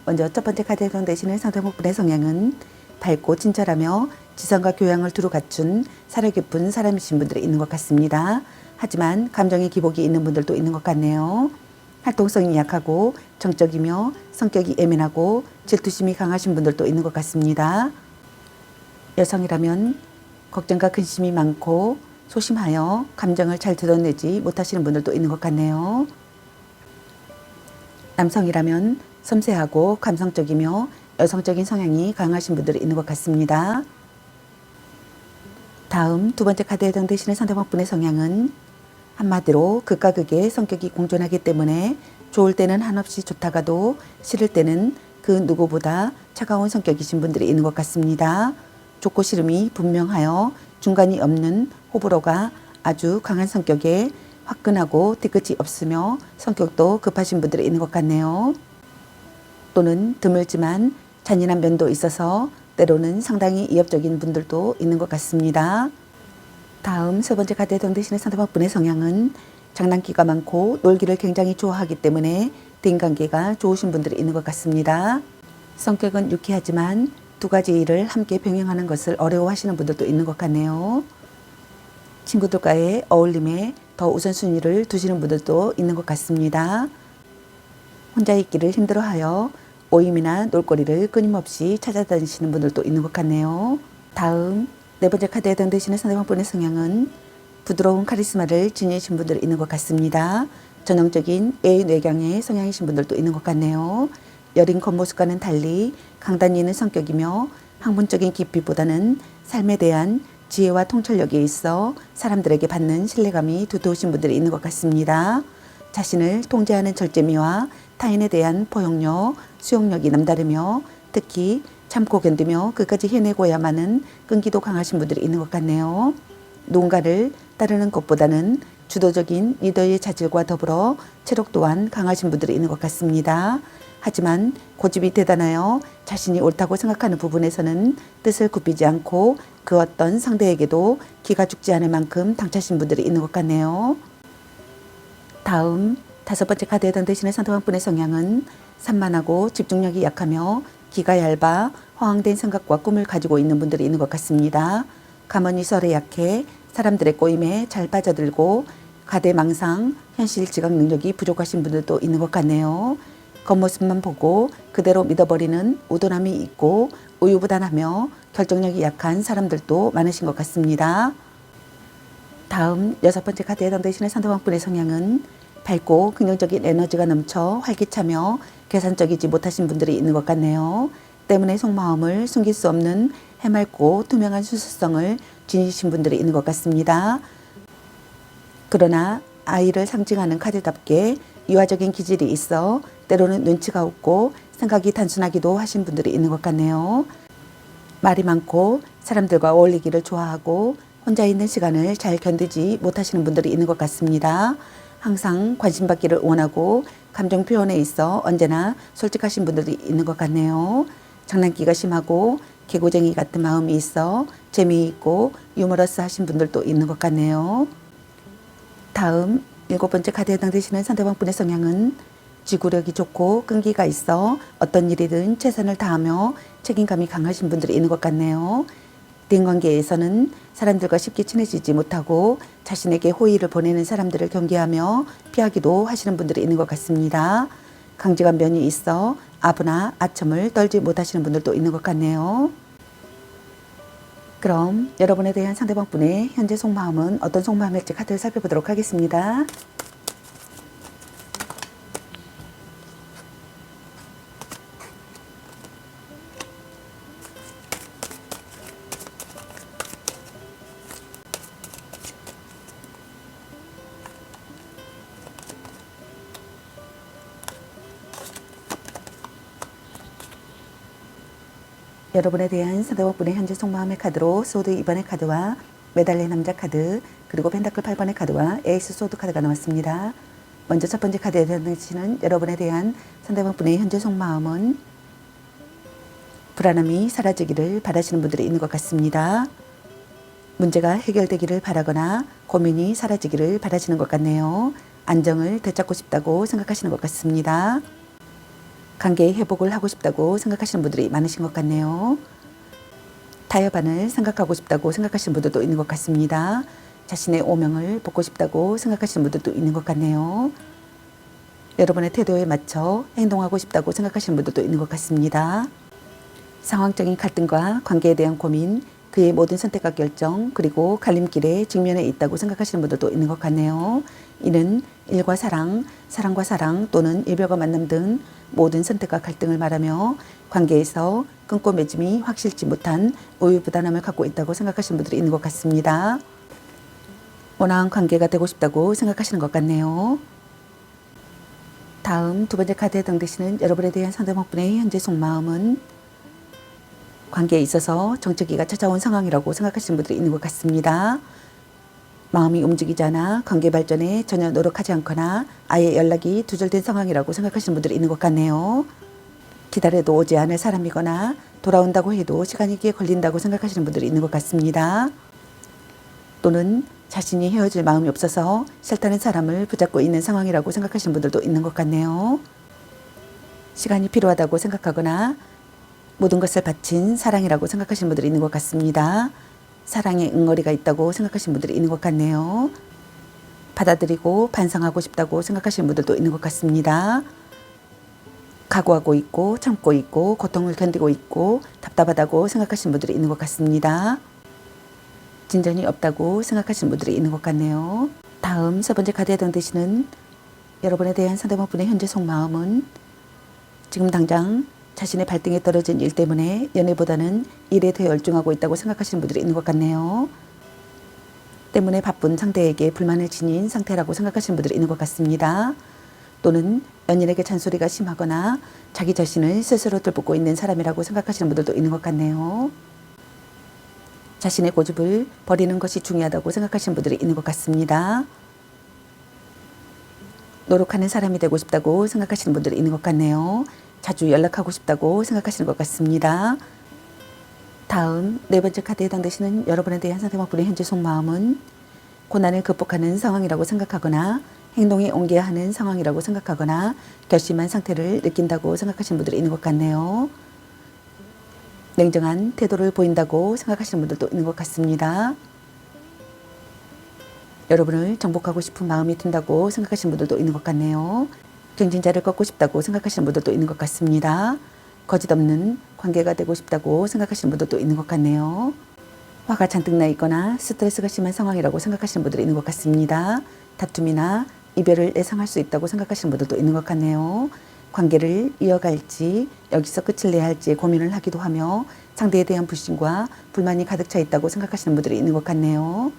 먼저 첫 번째 카드에 해당되시는 상대방분의 성향은 밝고 친절하며 지성과 교양을 두루 갖춘 사려 깊은 사람이신 분들이 있는 것 같습니다. 하지만 감정의 기복이 있는 분들도 있는 것 같네요. 활동성이 약하고 정적이며 성격이 예민하고 질투심이 강하신 분들도 있는 것 같습니다. 여성이라면 걱정과 근심이 많고 소심하여 감정을 잘 드러내지 못하시는 분들도 있는 것 같네요. 남성이라면 섬세하고 감성적이며 여성적인 성향이 강하신 분들이 있는 것 같습니다. 다음 두 번째 카드에 해당되시는 상대방분의 성향은 한마디로 극과 극의 성격이 공존하기 때문에 좋을 때는 한없이 좋다가도 싫을 때는 그 누구보다 차가운 성격이신 분들이 있는 것 같습니다. 좋고 싫음이 분명하여 중간이 없는 호불호가 아주 강한 성격에 화끈하고 뒤끝이 없으며 성격도 급하신 분들이 있는 것 같네요. 또는 드물지만 잔인한 면도 있어서 때로는 상당히 위협적인 분들도 있는 것 같습니다. 다음 세 번째 카드에 해당되시는 상대방분의 성향은 장난기가 많고 놀기를 굉장히 좋아하기 때문에 대인관계가 좋으신 분들이 있는 것 같습니다. 성격은 유쾌하지만 두 가지 일을 함께 병행하는 것을 어려워하시는 분들도 있는 것 같네요. 친구들과의 어울림에 더 우선순위를 두시는 분들도 있는 것 같습니다. 혼자 있기를 힘들어하여 모임이나 놀거리를 끊임없이 찾아다니시는 분들도 있는 것 같네요. 다음 네 번째 카드에 해당되시는 상대방분의 성향은 부드러운 카리스마를 지니신 분들이 있는 것 같습니다. 전형적인 A의 뇌경의 성향이신 분들도 있는 것 같네요. 여린 겉모습과는 달리 강단이 있는 성격이며 학문적인 깊이보다는 삶에 대한 지혜와 통찰력이 있어 사람들에게 받는 신뢰감이 두터우신 분들이 있는 것 같습니다. 자신을 통제하는 절제미와 타인에 대한 포용력, 수용력이 남다르며 특히 참고 견디며 끝까지 해내고야만은 끈기도 강하신 분들이 있는 것 같네요. 누군가를 따르는 것보다는 주도적인 리더의 자질과 더불어 체력 또한 강하신 분들이 있는 것 같습니다. 하지만 고집이 대단하여 자신이 옳다고 생각하는 부분에서는 뜻을 굽히지 않고 그 어떤 상대에게도 기가 죽지 않을 만큼 당차신 분들이 있는 것 같네요. 다음 다섯 번째 카드에 해당되시는 상대방분의 성향은 산만하고 집중력이 약하며 기가 얇아 허황된 생각과 꿈을 가지고 있는 분들이 있는 것 같습니다. 가문이설에 약해 사람들의 꼬임에 잘 빠져들고 가대망상, 현실 지각 능력이 부족하신 분들도 있는 것 같네요. 겉모습만 보고 그대로 믿어버리는 우둔함이 있고 우유부단하며 결정력이 약한 사람들도 많으신 것 같습니다. 다음 여섯 번째 카드에 해당되시는 상대방분의 성향은 밝고 긍정적인 에너지가 넘쳐 활기차며 계산적이지 못하신 분들이 있는 것 같네요. 때문에 속마음을 숨길 수 없는 해맑고 투명한 수수성을 지니신 분들이 있는 것 같습니다. 그러나 아이를 상징하는 카드답게 유아적인 기질이 있어 때로는 눈치가 없고 생각이 단순하기도 하신 분들이 있는 것 같네요. 말이 많고 사람들과 어울리기를 좋아하고 혼자 있는 시간을 잘 견디지 못하시는 분들이 있는 것 같습니다. 항상 관심받기를 원하고 감정 표현에 있어 언제나 솔직하신 분들이 있는 것 같네요. 장난기가 심하고 개고쟁이 같은 마음이 있어 재미있고 유머러스 하신 분들도 있는 것 같네요. 다음 7번째 카드에 해당되시는 상대방 분의 성향은 지구력이 좋고 끈기가 있어 어떤 일이든 최선을 다하며 책임감이 강하신 분들이 있는 것 같네요. 대인관계에서는 사람들과 쉽게 친해지지 못하고 자신에게 호의를 보내는 사람들을 경계하며 피하기도 하시는 분들이 있는 것 같습니다. 강직한 면이 있어 아부나 아첨을 떨지 못하시는 분들도 있는 것 같네요. 그럼 여러분에 대한 상대방 분의 현재 속마음은 어떤 속마음일지 카드를 살펴보도록 하겠습니다. 여러분에 대한 상대방 분의 현재 속마음의 카드로 소드 2번의 카드와 메달리의 남자 카드, 그리고 펜타클 8번의 카드와 에이스 소드 카드가 나왔습니다. 먼저 첫 번째 카드에 해당되시는 여러분에 대한 상대방 분의 현재 속마음은 불안함이 사라지기를 바라시는 분들이 있는 것 같습니다. 문제가 해결되기를 바라거나 고민이 사라지기를 바라시는 것 같네요. 안정을 되찾고 싶다고 생각하시는 것 같습니다. 관계의 회복을 하고 싶다고 생각하시는 분들이 많으신 것 같네요. 타협안을 생각하고 싶다고 생각하시는 분들도 있는 것 같습니다. 자신의 오명을 벗고 싶다고 생각하시는 분들도 있는 것 같네요. 여러분의 태도에 맞춰 행동하고 싶다고 생각하시는 분들도 있는 것 같습니다. 상황적인 갈등과 관계에 대한 고민, 그의 모든 선택과 결정, 그리고 갈림길에 직면해 있다고 생각하시는 분들도 있는 것 같네요. 이는 일과 사랑, 사랑과 사랑 또는 이별과 만남 등 모든 선택과 갈등을 말하며 관계에서 끊고 맺음이 확실치 못한 우유부단함을 갖고 있다고 생각하시는 분들이 있는 것 같습니다. 원활한 관계가 되고 싶다고 생각하시는 것 같네요. 다음 두 번째 카드에 해당되시는 여러분에 대한 상대방분의 현재 속마음은 관계에 있어서 정체기가 찾아온 상황이라고 생각하시는 분들이 있는 것 같습니다. 마음이 움직이지 않아 관계 발전에 전혀 노력하지 않거나 아예 연락이 두절된 상황이라고 생각하시는 분들이 있는 것 같네요. 기다려도 오지 않을 사람이거나 돌아온다고 해도 시간이 꽤 걸린다고 생각하시는 분들이 있는 것 같습니다. 또는 자신이 헤어질 마음이 없어서 싫다는 사람을 붙잡고 있는 상황이라고 생각하시는 분들도 있는 것 같네요. 시간이 필요하다고 생각하거나 모든 것을 바친 사랑이라고 생각하시는 분들이 있는 것 같습니다. 사랑에 응어리가 있다고 생각하시는 분들이 있는 것 같네요. 받아들이고 반성하고 싶다고 생각하시는 분들도 있는 것 같습니다. 각오하고 있고 참고 있고 고통을 견디고 있고 답답하다고 생각하시는 분들이 있는 것 같습니다. 진전이 없다고 생각하시는 분들이 있는 것 같네요. 다음 세 번째 카드에 해당되시는 여러분에 대한 상대방 분의 현재 속마음은 지금 당장 자신의 발등에 떨어진 일 때문에 연애보다는 일에 더 열중하고 있다고 생각하시는 분들이 있는 것 같네요. 때문에 바쁜 상대에게 불만을 지닌 상태라고 생각하시는 분들이 있는 것 같습니다. 또는 연인에게 잔소리가 심하거나 자기 자신을 스스로 들볶고 있는 사람이라고 생각하시는 분들도 있는 것 같네요. 자신의 고집을 버리는 것이 중요하다고 생각하시는 분들이 있는 것 같습니다. 노력하는 사람이 되고 싶다고 생각하시는 분들이 있는 것 같네요. 자주 연락하고 싶다고 생각하시는 것 같습니다. 다음 네 번째 카드에 해당되시는 여러분에 대한 상대방분의 현재 속마음은 고난을 극복하는 상황이라고 생각하거나 행동에 옮겨야 하는 상황이라고 생각하거나 결심한 상태를 느낀다고 생각하시는 분들이 있는 것 같네요. 냉정한 태도를 보인다고 생각하시는 분들도 있는 것 같습니다. 여러분을 정복하고 싶은 마음이 든다고 생각하시는 분들도 있는 것 같네요. 경쟁자를 꺾고 싶다고 생각하시는 분들도 있는 것 같습니다. 거짓 없는 관계가 되고 싶다고 생각하시는 분들도 있는 것 같네요. 화가 잔뜩 나 있거나 스트레스가 심한 상황이라고 생각하시는 분들이 있는 것 같습니다. 다툼이나 이별을 예상할 수 있다고 생각하시는 분들도 있는 것 같네요. 관계를 이어갈지 여기서 끝을 내야 할지 고민을 하기도 하며 상대에 대한 불신과 불만이 가득 차 있다고 생각하시는 분들이 있는 것 같네요.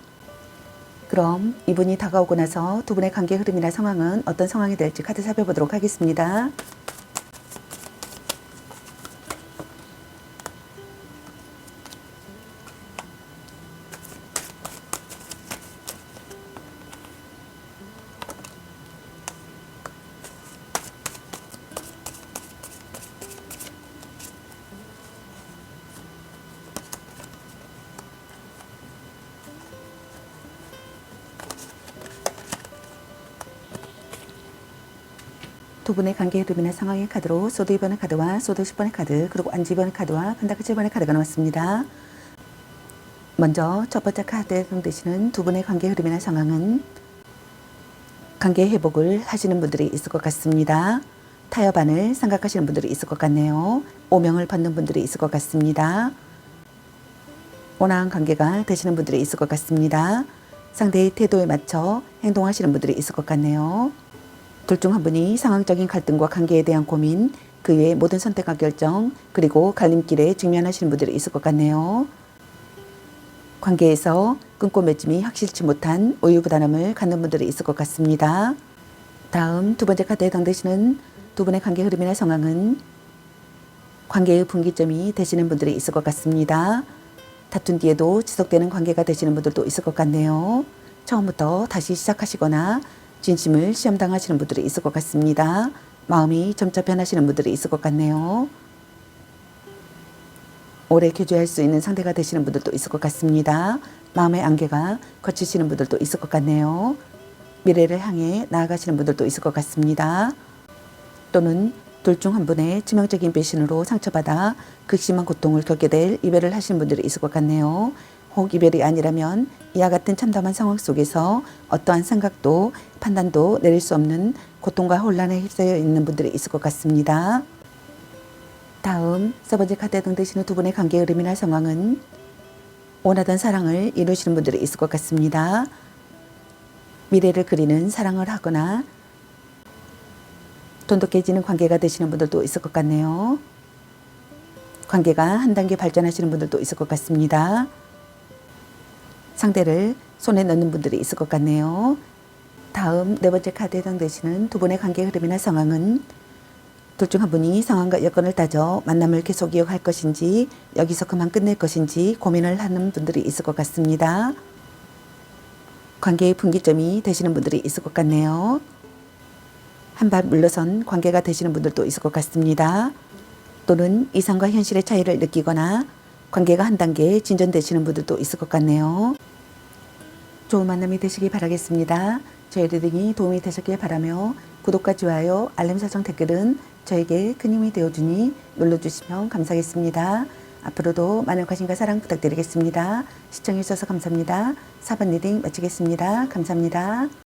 그럼 이분이 다가오고 나서 두 분의 관계 흐름이나 상황은 어떤 상황이 될지 카드 살펴보도록 하겠습니다. 두 분의 관계 흐름이나 상황의 카드로 소드 2번의 카드와 소드 10번의 카드, 그리고 안지 2번의 카드와 펜타클 7번의 카드가 나왔습니다. 먼저 첫 번째 카드에 해당되시는 두 분의 관계 흐름이나 상황은 관계 회복을 하시는 분들이 있을 것 같습니다. 타협안을 생각하시는 분들이 있을 것 같네요. 오명을 받는 분들이 있을 것 같습니다. 온화한 관계가 되시는 분들이 있을 것 같습니다. 상대의 태도에 맞춰 행동하시는 분들이 있을 것 같네요. 둘 중 한 분이 상황적인 갈등과 관계에 대한 고민, 그 외의 모든 선택과 결정, 그리고 갈림길에 직면하시는 분들이 있을 것 같네요. 관계에서 끊고 맺음이 확실치 못한 우유부단함을 갖는 분들이 있을 것 같습니다. 다음 두 번째 카드에 해당되시는 두 분의 관계 흐름이나 상황은 관계의 분기점이 되시는 분들이 있을 것 같습니다. 다툰 뒤에도 지속되는 관계가 되시는 분들도 있을 것 같네요. 처음부터 다시 시작하시거나 진심을 시험당하시는 분들이 있을 것 같습니다. 마음이 점차 변하시는 분들이 있을 것 같네요. 오래 교제할 수 있는 상대가 되시는 분들도 있을 것 같습니다. 마음의 안개가 거치시는 분들도 있을 것 같네요. 미래를 향해 나아가시는 분들도 있을 것 같습니다. 또는 둘 중 한 분의 치명적인 배신으로 상처받아 극심한 고통을 겪게 될 이별을 하시는 분들이 있을 것 같네요. 혹 이별이 아니라면 이와 같은 참담한 상황 속에서 어떠한 생각도 판단도 내릴 수 없는 고통과 혼란에 휩싸여 있는 분들이 있을 것 같습니다. 다음 세 번째 카드에 해당되시는 두 분의 관계 흐름이나 상황은 원하던 사랑을 이루시는 분들이 있을 것 같습니다. 미래를 그리는 사랑을 하거나 돈독해지는 관계가 되시는 분들도 있을 것 같네요. 관계가 한 단계 발전하시는 분들도 있을 것 같습니다. 상대를 손에 넣는 분들이 있을 것 같네요. 다음 네 번째 카드에 해당되시는 두 분의 관계 흐름이나 상황은 둘 중 한 분이 상황과 여건을 따져 만남을 계속 이어갈 것인지 여기서 그만 끝낼 것인지 고민을 하는 분들이 있을 것 같습니다. 관계의 분기점이 되시는 분들이 있을 것 같네요. 한 발 물러선 관계가 되시는 분들도 있을 것 같습니다. 또는 이상과 현실의 차이를 느끼거나 관계가 한 단계 진전되시는 분들도 있을 것 같네요. 좋은 만남이 되시기 바라겠습니다. 저희 리딩이 도움이 되셨길 바라며 구독과 좋아요, 알림 설정 댓글은 저에게 큰 힘이 되어주니 눌러주시면 감사하겠습니다. 앞으로도 많은 관심과 사랑 부탁드리겠습니다. 시청해주셔서 감사합니다. 4번 리딩 마치겠습니다. 감사합니다.